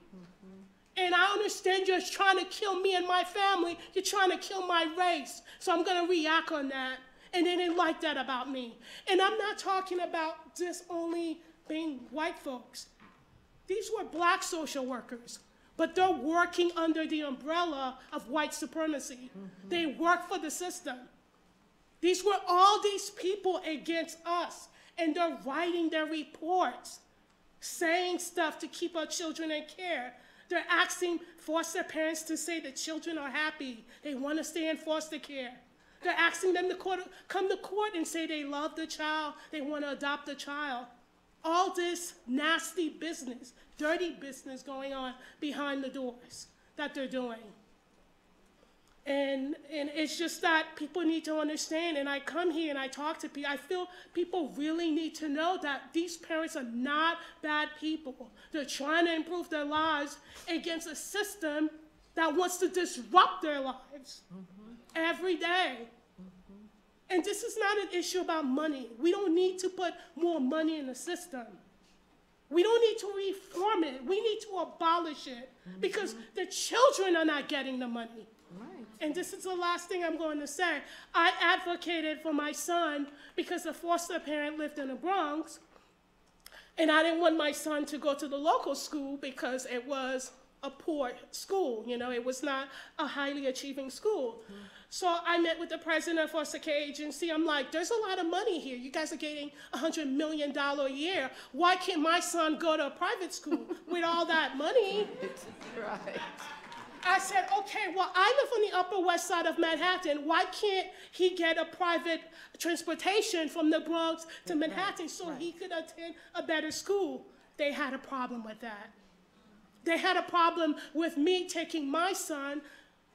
And I understand you're trying to kill me and my family. You're trying to kill my race. So I'm going to react on that. And they didn't like that about me. And I'm not talking about just only being white folks. These were black social workers, but they're working under the umbrella of white supremacy. They work for the system. These were all these people against us, and they're writing their reports, saying stuff to keep our children in care. They're asking foster parents to say the children are happy. They want to stay in foster care. They're asking them to come to court and say they love the child, they want to adopt the child. All this nasty business, dirty business going on behind the doors that they're doing. And it's just that people need to understand, and I come here and I talk to people, I feel people really need to know that these parents are not bad people. They're trying to improve their lives against a system that wants to disrupt their lives every day. And this is not an issue about money. We don't need to put more money in the system. We don't need to reform it. We need to abolish it because the children are not getting the money. Right. And this is the last thing I'm going to say. I advocated for my son because a foster parent lived in the Bronx, and I didn't want my son to go to the local school because it was a poor school. You know, it was not a highly achieving school. So I met with the president of foster care agency. I'm like, there's a lot of money here. You guys are getting $100 million a year. Why can't my son go to a private school with all that money? Right. I said, okay, well, I live on the Upper West Side of Manhattan. Why can't he get a private transportation from the Bronx to Manhattan so he could attend a better school? They had a problem with that. They had a problem with me taking my son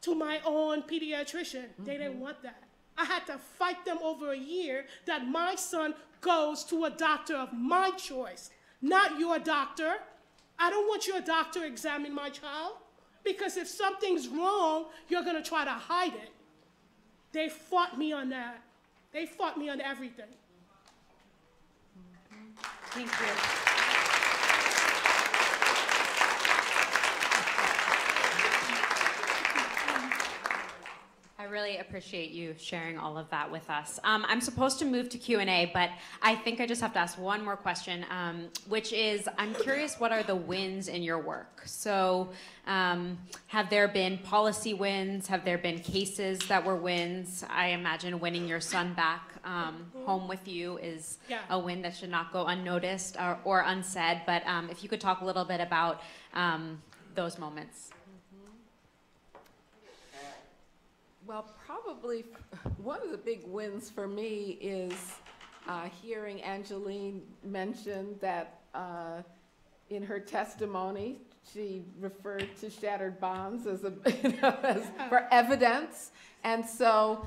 to my own pediatrician. They didn't want that. I had to fight them over a year that my son goes to a doctor of my choice, not your doctor. I don't want your doctor to examine my child. Because if something's wrong, you're going to try to hide it. They fought me on that. They fought me on everything. Thank you. I really appreciate you sharing all of that with us. I'm supposed to move to Q&A, but I think I just have to ask one more question, which is, I'm curious, what are the wins in your work? So have there been policy wins? Have there been cases that were wins? I imagine winning your son back home with you is a win that should not go unnoticed or unsaid, but if you could talk a little bit about those moments. Well, probably one of the big wins for me is hearing Angeline mention that in her testimony, she referred to shattered bonds as, for evidence. And so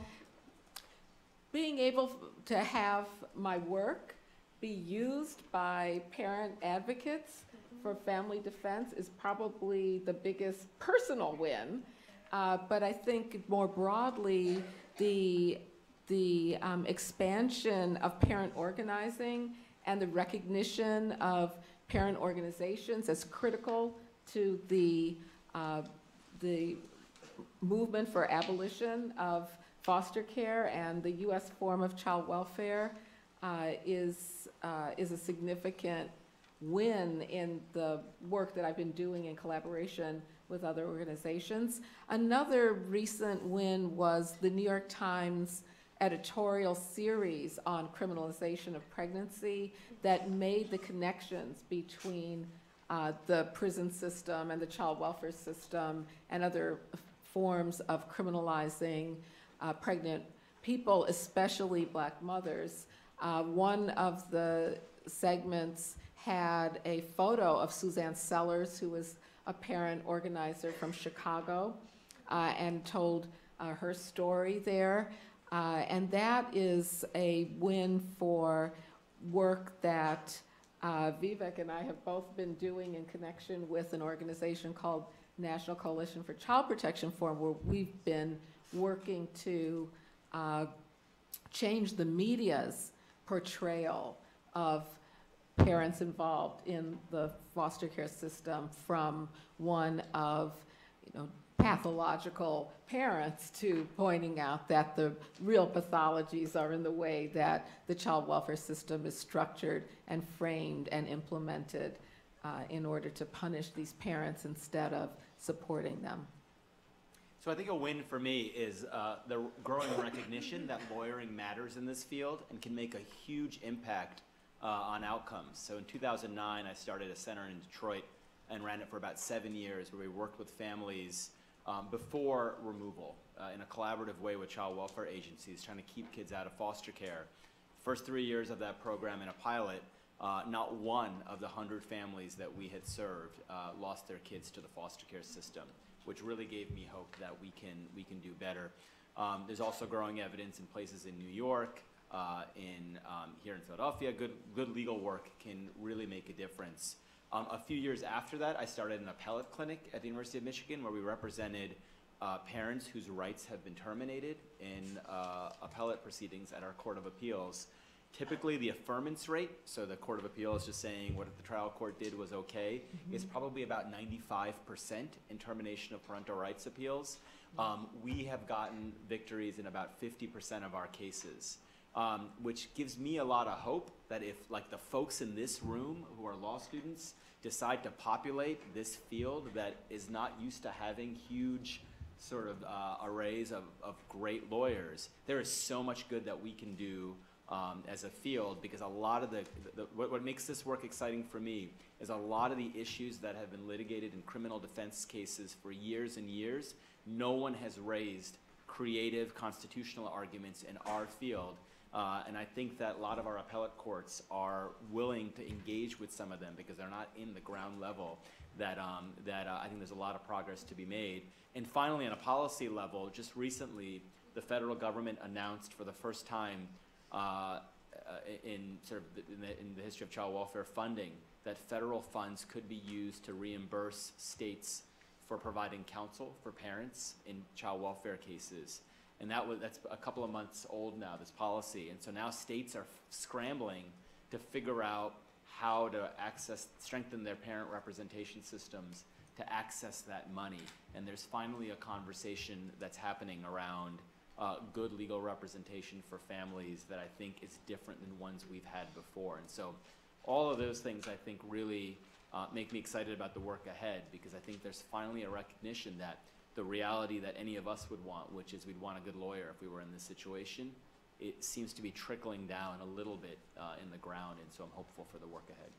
being able to have my work be used by parent advocates for family defense is probably the biggest personal win. But I think more broadly, the expansion of parent organizing and the recognition of parent organizations as critical to the movement for abolition of foster care and the U.S. form of child welfare is a significant win in the work that I've been doing in collaboration with other organizations. Another recent win was the New York Times editorial series on criminalization of pregnancy that made the connections between the prison system and the child welfare system and other forms of criminalizing pregnant people, especially Black mothers. One of the segments had a photo of Suzanne Sellers, who was a parent organizer from Chicago, and told her story there. And that is a win for work that Vivek and I have both been doing in connection with an organization called National Coalition for Child Protection Forum, where we've been working to change the media's portrayal of parents involved in the foster care system from one of, pathological parents to pointing out that the real pathologies are in the way that the child welfare system is structured and framed and implemented in order to punish these parents instead of supporting them. So I think a win for me is the growing recognition that lawyering matters in this field and can make a huge impact on outcomes. So in 2009, I started a center in Detroit and ran it for about 7 years, where we worked with families before removal in a collaborative way with child welfare agencies, trying to keep kids out of foster care. First 3 years of that program in a pilot, not one of the 100 families that we had served lost their kids to the foster care system, which really gave me hope that we can do better. There's also growing evidence in places in New York, here in Philadelphia. Good legal work can really make a difference. A few years after that, I started an appellate clinic at the University of Michigan, where we represented parents whose rights have been terminated in appellate proceedings at our Court of Appeals. Typically, the affirmance rate, so the Court of Appeals just saying what the trial court did was okay, is probably about 95% in termination of parental rights appeals. We have gotten victories in about 50% of our cases. Which gives me a lot of hope that if, like, the folks in this room who are law students decide to populate this field that is not used to having huge sort of arrays of great lawyers, there is so much good that we can do as a field, because a lot of what makes this work exciting for me is a lot of the issues that have been litigated in criminal defense cases for years and years, no one has raised creative constitutional arguments in our field. And I think that a lot of our appellate courts are willing to engage with some of them because they're not in the ground level, that I think there's a lot of progress to be made. And finally, on a policy level, just recently, the federal government announced for the first time in the history of child welfare funding that federal funds could be used to reimburse states for providing counsel for parents in child welfare cases. And that's a couple of months old now, this policy. And so now states are scrambling to figure out how to strengthen their parent representation systems to access that money. And there's finally a conversation that's happening around good legal representation for families that I think is different than ones we've had before. And so all of those things, I think, really make me excited about the work ahead, because I think there's finally a recognition that the reality that any of us would want, which is we'd want a good lawyer if we were in this situation, it seems to be trickling down a little bit in the ground, and so I'm hopeful for the work ahead.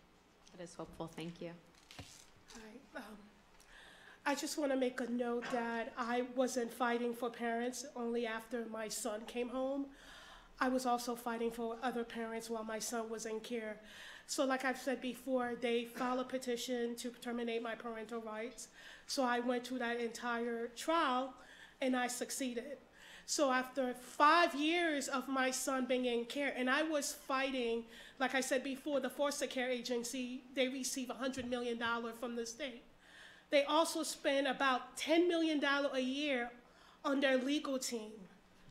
That is hopeful. Thank you. Hi. I just want to make a note that I wasn't fighting for parents only after my son came home. I was also fighting for other parents while my son was in care. So like I've said before, they filed a petition to terminate my parental rights. So I went through that entire trial and I succeeded. So after 5 years of my son being in care, and I was fighting, like I said before, the foster care agency, they receive $100 million from the state. They also spend about $10 million a year on their legal team.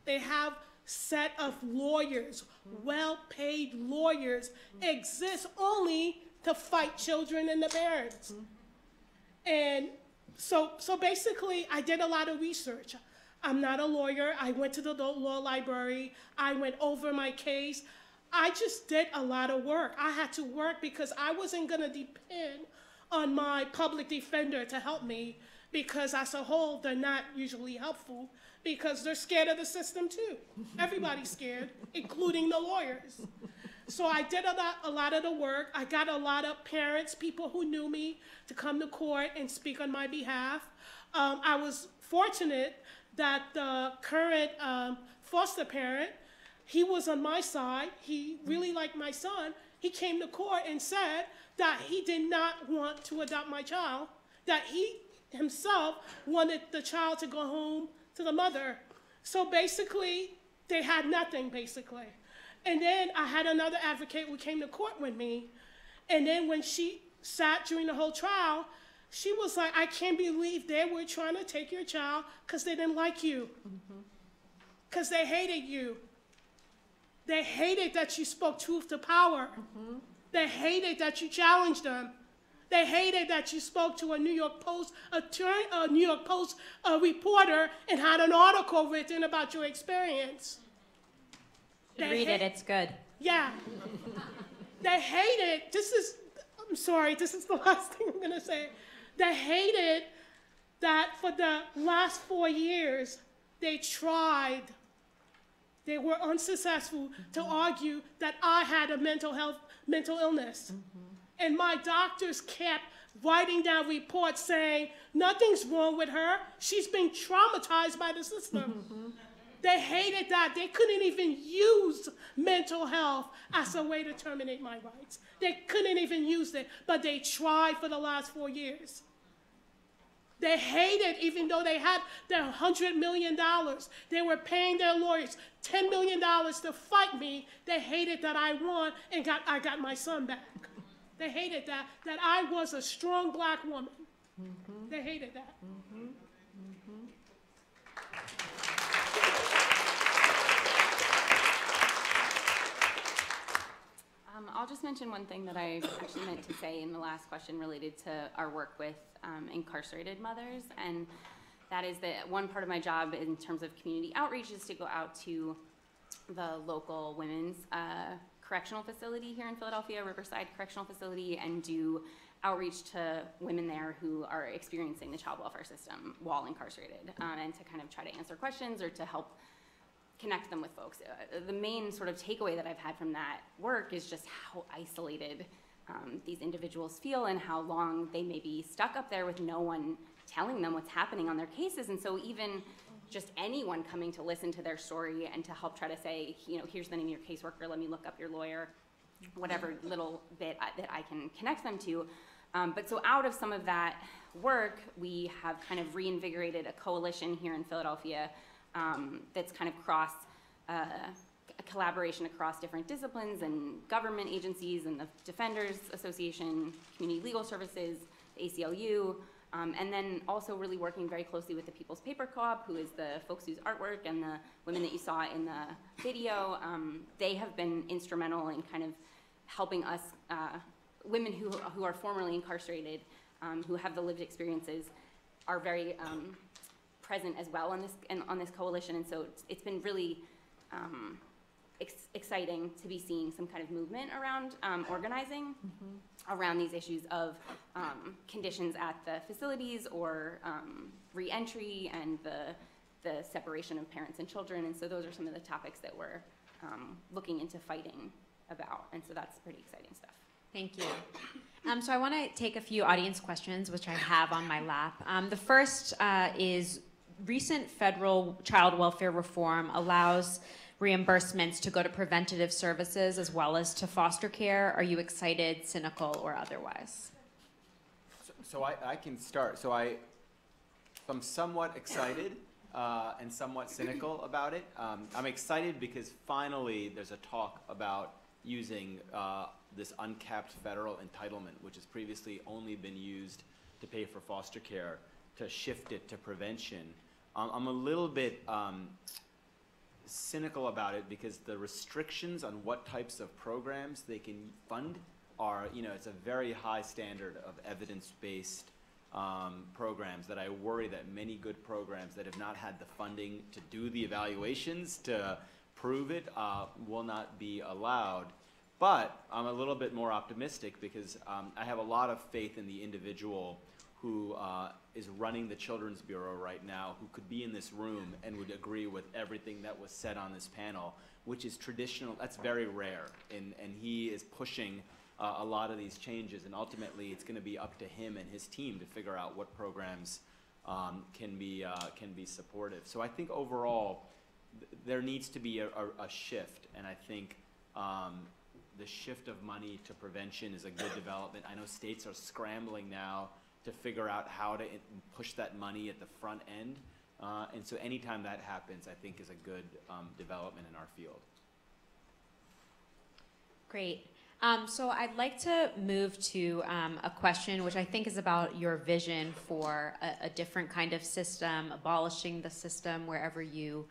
They have set of lawyers, well-paid lawyers, exist only to fight children and the parents. And so basically, I did a lot of research. I'm not a lawyer. I went to the law library. I went over my case. I just did a lot of work. I had to work because I wasn't going to depend on my public defender to help me, because as a whole, they're not usually helpful because they're scared of the system too. Everybody's scared, including the lawyers. So I did a lot of the work. I got a lot of parents, people who knew me, to come to court and speak on my behalf. I was fortunate that the current foster parent, he was on my side. He really liked my son. He came to court and said that he did not want to adopt my child, that he himself wanted the child to go home to the mother. So basically, they had nothing, basically. And then I had another advocate who came to court with me. And then when she sat during the whole trial, she was like, I can't believe they were trying to take your child because they didn't like you, because they hated you. They hated that you spoke truth to power. They hated that you challenged them. They hated that you spoke to a New York Post reporter and had an article written about your experience. Read it, it's good. Yeah. They hated, I'm sorry, this is the last thing I'm gonna say. They hated that for the last 4 years, they tried, they were unsuccessful to argue that I had a mental illness. And my doctors kept writing down reports saying, nothing's wrong with her, she's been traumatized by the system. They hated that. They couldn't even use mental health as a way to terminate my rights. They couldn't even use it, but they tried for the last 4 years. They hated, even though they had their $100 million, they were paying their lawyers $10 million to fight me. They hated that I won and I got my son back. They hated that I was a strong black woman. They hated that. I'll just mention one thing that I actually meant to say in the last question related to our work with incarcerated mothers, and that is that one part of my job in terms of community outreach is to go out to the local women's correctional facility here in Philadelphia, Riverside Correctional Facility, and do outreach to women there who are experiencing the child welfare system while incarcerated, and to kind of try to answer questions or to help connect them with folks. The main sort of takeaway that I've had from that work is just how isolated these individuals feel and how long they may be stuck up there with no one telling them what's happening on their cases. And so even just anyone coming to listen to their story and to help try to say, you know, here's the name of your caseworker, let me look up your lawyer, whatever little bit that I can connect them to. But so out of some of that work, we have kind of reinvigorated a coalition here in Philadelphia that's kind of a collaboration across different disciplines and government agencies and the Defenders Association, Community Legal Services, the ACLU, and then also really working very closely with the People's Paper Co-op, who is the folks whose artwork and the women that you saw in the video. They have been instrumental in kind of helping us, women who are formerly incarcerated, who have the lived experiences, are very present as well on this coalition, and so it's been really exciting to be seeing some kind of movement around organizing around these issues of conditions at the facilities or re-entry and the separation of parents and children, and so those are some of the topics that we're looking into fighting about, and so that's pretty exciting stuff. Thank you. So I want to take a few audience questions, which I have on my lap. The first is, recent federal child welfare reform allows reimbursements to go to preventative services as well as to foster care. Are you excited, cynical, or otherwise? So I can start. So I'm somewhat excited and somewhat cynical about it. I'm excited because finally there's a talk about using this uncapped federal entitlement, which has previously only been used to pay for foster care, to shift it to prevention. I'm a little bit cynical about it because the restrictions on what types of programs they can fund are, it's a very high standard of evidence-based programs that I worry that many good programs that have not had the funding to do the evaluations to prove it will not be allowed. But I'm a little bit more optimistic because I have a lot of faith in the individual who is running the Children's Bureau right now, who could be in this room and would agree with everything that was said on this panel, which is traditional. That's very rare, and he is pushing a lot of these changes, and ultimately it's going to be up to him and his team to figure out what programs can be supportive. So I think overall, there needs to be a shift, and I think the shift of money to prevention is a good development. I know states are scrambling now to figure out how to push that money at the front end, and so anytime that happens, I think is a good development in our field. Great. So I'd like to move to a question which I think is about your vision for a different kind of system, abolishing the system wherever you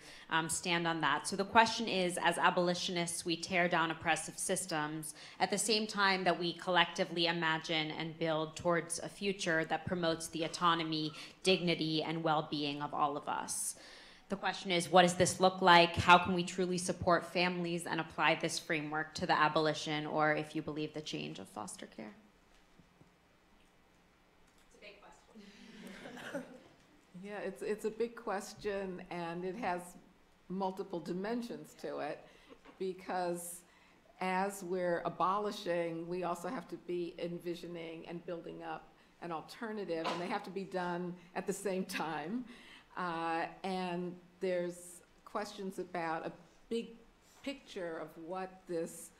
stand on that. So the question is, as abolitionists, we tear down oppressive systems at the same time that we collectively imagine and build towards a future that promotes the autonomy, dignity, and well-being of all of us. The question is, what does this look like? How can we truly support families and apply this framework to the abolition, or, if you believe, the change of foster care? It's a big question. Yeah, it's a big question, and it has multiple dimensions to it, because as we're abolishing, we also have to be envisioning and building up an alternative, and they have to be done at the same time. And there's questions about a big picture of what this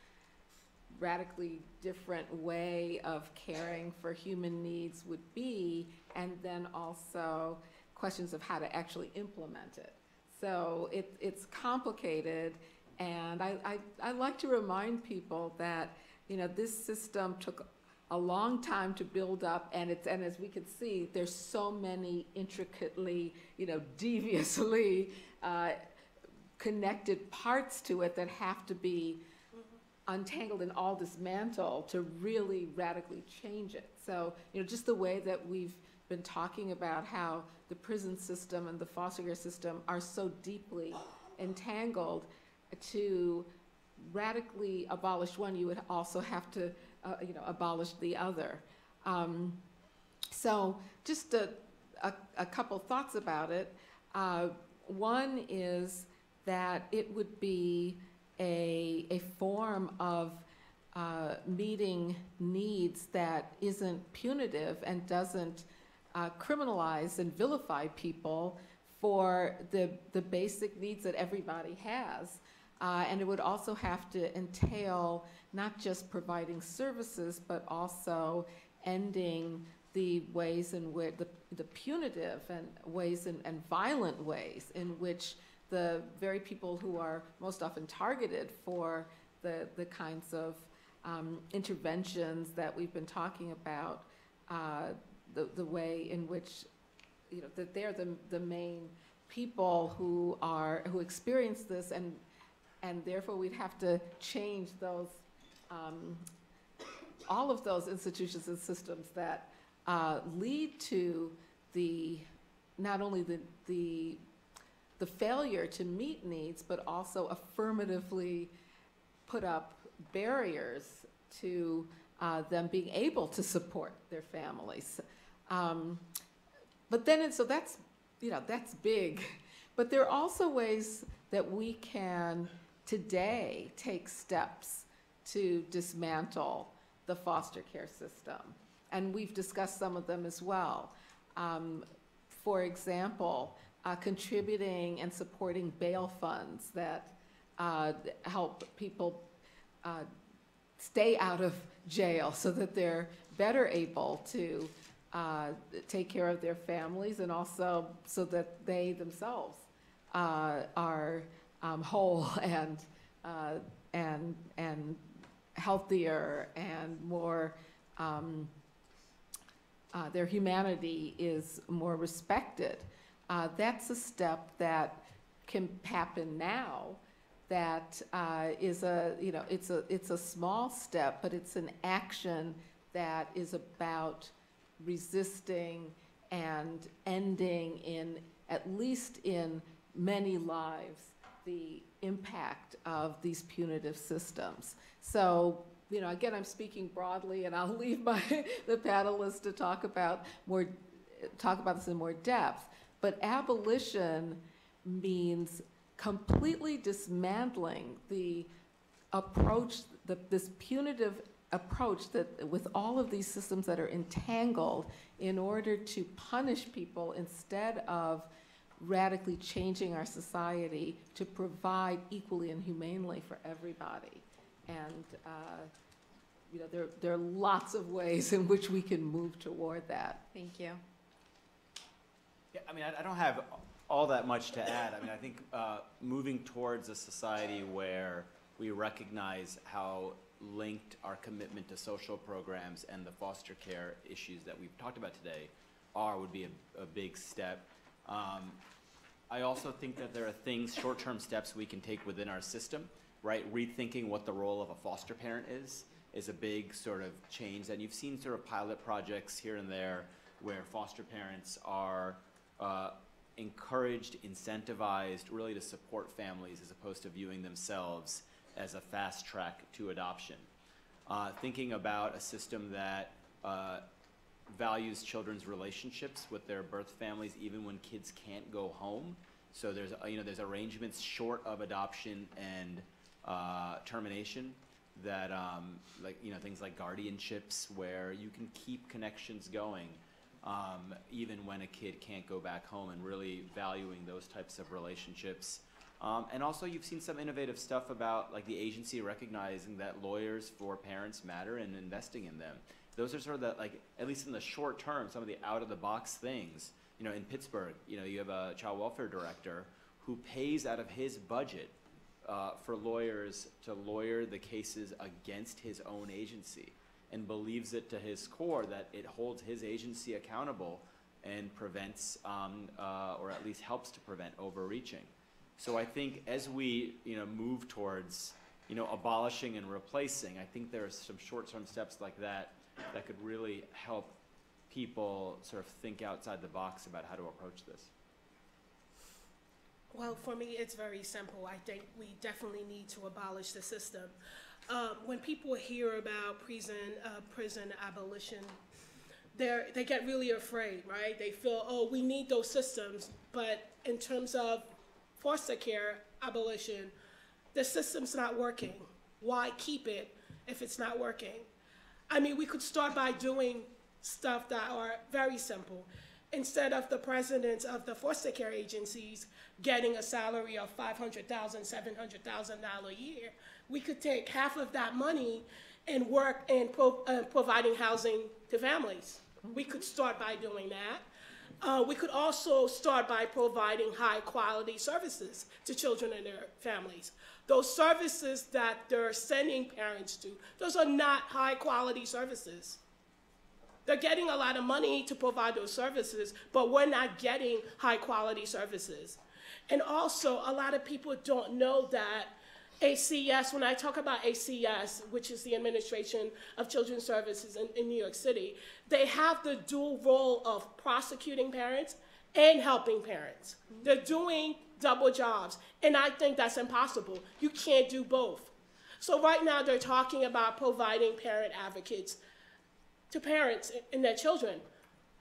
radically different way of caring for human needs would be, and then also questions of how to actually implement it. So it's complicated, and I like to remind people that, you know, this system took a long time to build up, and as we can see, there's so many intricately, you know, deviously connected parts to it that have to be untangled and all dismantled to really radically change it. So, you know, just the way that we've been talking about how the prison system and the foster care system are so deeply entangled, to radically abolish one, you would also have to you know, abolish the other. So just a couple thoughts about it. One is that it would be a form of meeting needs that isn't punitive and doesn't criminalize and vilify people for the basic needs that everybody has. And it would also have to entail not just providing services, but also ending the ways in which the punitive and ways and violent ways in which the very people who are most often targeted for the kinds of interventions that we've been talking about, the way in which, you know, that they're the main people who experience this, and therefore we'd have to change those, all of those institutions and systems that lead to not only the failure to meet needs, but also affirmatively put up barriers to them being able to support their families. But then, so that's, you know, that's big. But there are also ways that we can today take steps to dismantle the foster care system. And we've discussed some of them as well. For example, contributing and supporting bail funds that help people stay out of jail so that they're better able to take care of their families, and also so that they themselves are whole and healthier and more, their humanity is more respected. That's a step that can happen now. That is it's a small step, but it's an action that is about resisting and ending, at least in many lives, the impact of these punitive systems. So, you know, again, I'm speaking broadly, and I'll leave the panelists to talk about this in more depth. But abolition means completely dismantling the approach, this punitive approach that with all of these systems that are entangled, in order to punish people instead of radically changing our society to provide equally and humanely for everybody. And you know, there are lots of ways in which we can move toward that. Thank you. Yeah, I mean, I don't have all that much to add. I mean, I think moving towards a society where we recognize how linked our commitment to social programs and the foster care issues that we've talked about today would be a big step. I also think that there are things, short-term steps we can take within our system, right? Rethinking what the role of a foster parent is a big sort of change. And you've seen sort of pilot projects here and there where foster parents are encouraged, incentivized, really to support families as opposed to viewing themselves as a fast track to adoption. Thinking about a system that values children's relationships with their birth families even when kids can't go home. So there's, there's arrangements short of adoption and termination that, things like guardianships where you can keep connections going even when a kid can't go back home, and really valuing those types of relationships. And also you've seen some innovative stuff about like the agency recognizing that lawyers for parents matter and investing in them. Those are sort of the, like, at least in the short term, some of the out-of-the-box things. You know, in Pittsburgh, you have a child welfare director who pays out of his budget for lawyers to lawyer the cases against his own agency, and believes it to his core that it holds his agency accountable and prevents, or at least helps to prevent overreaching. So I think as we, move towards, abolishing and replacing, I think there are some short-term steps like that that could really help people sort of think outside the box about how to approach this. Well, for me, it's very simple. I think we definitely need to abolish the system. When people hear about prison abolition, they get really afraid, right? They feel, oh, we need those systems. But in terms of foster care abolition, the system's not working. Why keep it if it's not working? I mean, we could start by doing stuff that are very simple. Instead of the presidents of the foster care agencies getting a salary of $500,000, $700,000 a year, we could take half of that money and work in providing housing to families. We could start by doing that. We could also start by providing high quality services to children and their families. Those services that they're sending parents to, those are not high quality services. They're getting a lot of money to provide those services, but we're not getting high quality services. And also, a lot of people don't know that ACS, when I talk about ACS, which is the Administration of Children's Services in New York City, they have the dual role of prosecuting parents and helping parents. They're doing double jobs, and I think that's impossible. You can't do both. So right now they're talking about providing parent advocates to parents and their children.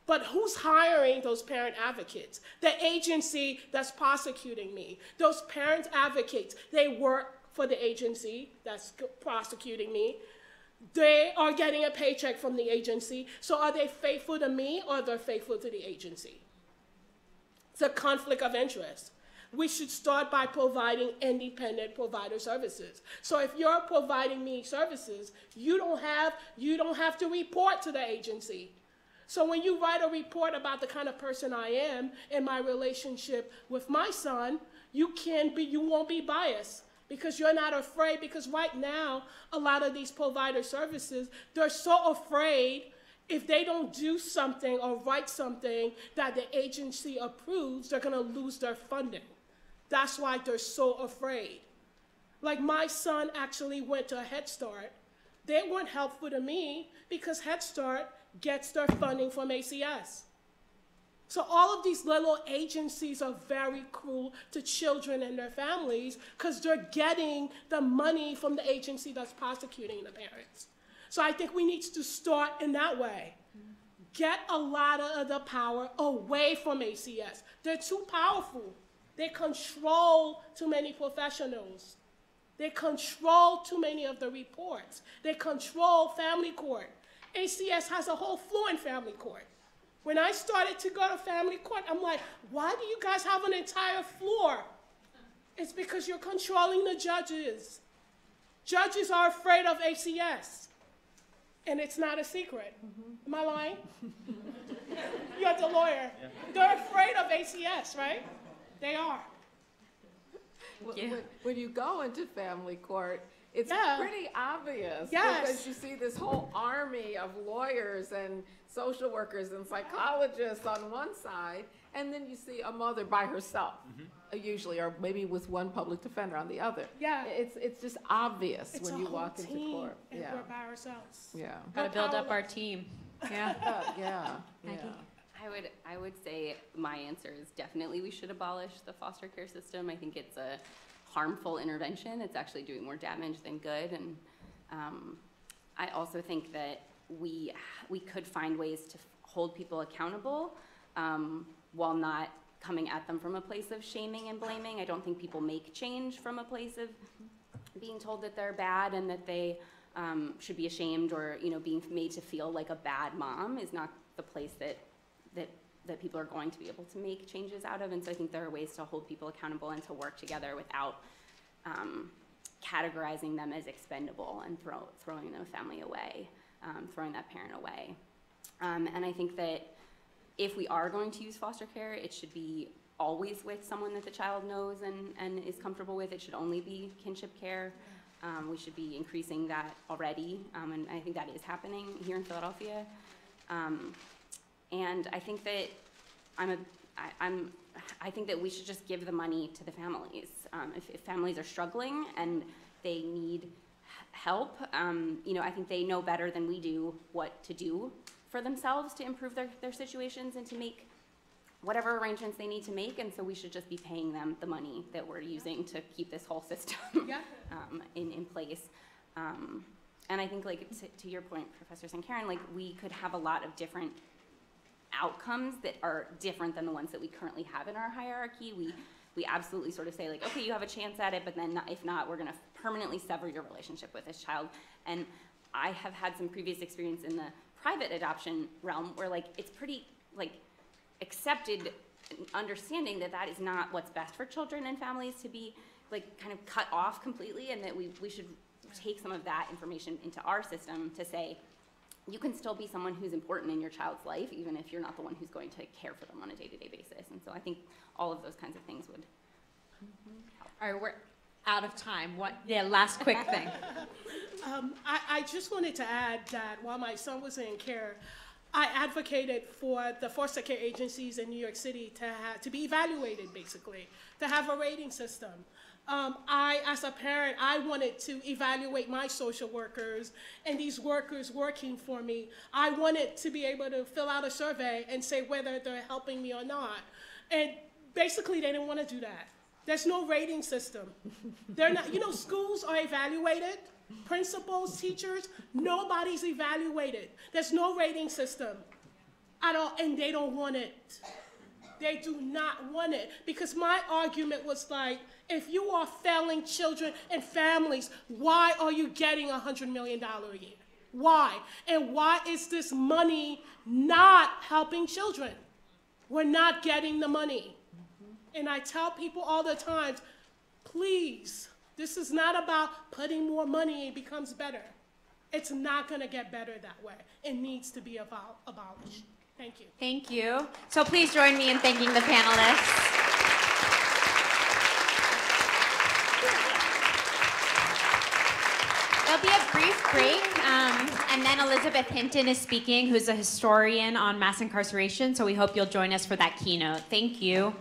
But who's hiring those parent advocates? The agency that's prosecuting me. Those parent advocates, they work for the agency that's prosecuting me. They are getting a paycheck from the agency. So are they faithful to me, or they're faithful to the agency? It's a conflict of interest. We should start by providing independent provider services. So if you're providing me services, you don't have to report to the agency. So when you write a report about the kind of person I am in my relationship with my son, you won't be biased, because you're not afraid. Because right now, a lot of these provider services, they're so afraid if they don't do something or write something that the agency approves, they're gonna lose their funding. That's why they're so afraid. Like, my son actually went to a Head Start. They weren't helpful to me because Head Start gets their funding from ACS. So all of these little agencies are very cruel to children and their families because they're getting the money from the agency that's prosecuting the parents. So I think we need to start in that way. Get a lot of the power away from ACS. They're too powerful. They control too many professionals. They control too many of the reports. They control family court. ACS has a whole floor in family court. When I started to go to family court, I'm like, why do you guys have an entire floor? It's because you're controlling the judges. Judges are afraid of ACS. And it's not a secret. Am I lying? You're the lawyer. Yeah. They're afraid of ACS, right? They are. When you go into family court, it's pretty obvious. Yes. Because you see this whole army of lawyers and social workers and psychologists on one side, and then you see a mother by herself, usually, or maybe with one public defender on the other. Yeah. It's just obvious It's when you walk into court. And we're by ourselves. Yeah. Gotta build up our team. Yeah. Yeah. Maggie? I would say my answer is definitely we should abolish the foster care system. I think it's a harmful intervention. It's actually doing more damage than good. And I also think that we could find ways to hold people accountable while not coming at them from a place of shaming and blaming. I don't think people make change from a place of being told that they're bad and that they should be ashamed, or being made to feel like a bad mom is not the place that people are going to be able to make changes out of. And so I think there are ways to hold people accountable and to work together without categorizing them as expendable and throwing the family away, throwing that parent away. And I think that if we are going to use foster care, it should be always with someone that the child knows and is comfortable with. It should only be kinship care. We should be increasing that already, and I think that is happening here in Philadelphia. And I think that I think that we should just give the money to the families. If families are struggling and they need help, I think they know better than we do what to do for themselves to improve their situations and to make whatever arrangements they need to make. And so we should just be paying them the money that we're using to keep this whole system in place. And I think, to your point, Professor Sankaran, we could have a lot of different outcomes that are different than the ones that we currently have in our hierarchy. We absolutely sort of say, okay, you have a chance at it, but then if not, we're going to permanently sever your relationship with this child. And I have had some previous experience in the private adoption realm where it's pretty accepted understanding that is not what's best for children and families to be kind of cut off completely, and that we should take some of that information into our system to say, you can still be someone who's important in your child's life, even if you're not the one who's going to care for them on a day-to-day basis. And so I think all of those kinds of things would help. All right, we're out of time. Last quick thing. I just wanted to add that while my son was in care, I advocated for the foster care agencies in New York City to be evaluated, basically, to have a rating system. As a parent, I wanted to evaluate my social workers and these workers working for me. I wanted to be able to fill out a survey and say whether they're helping me or not. And basically, they didn't want to do that. There's no rating system. They're not, schools are evaluated, principals, teachers, nobody's evaluated. There's no rating system at all, and they don't want it. They do not want it, because my argument was if you are failing children and families, why are you getting $100 million a year? Why? And why is this money not helping children? We're not getting the money. And I tell people all the time, please, this is not about putting more money, it becomes better. It's not going to get better that way. It needs to be abolished. Thank you. Thank you. So please join me in thanking the panelists. There'll be a brief break, and then Elizabeth Hinton is speaking, who's a historian on mass incarceration, so we hope you'll join us for that keynote. Thank you.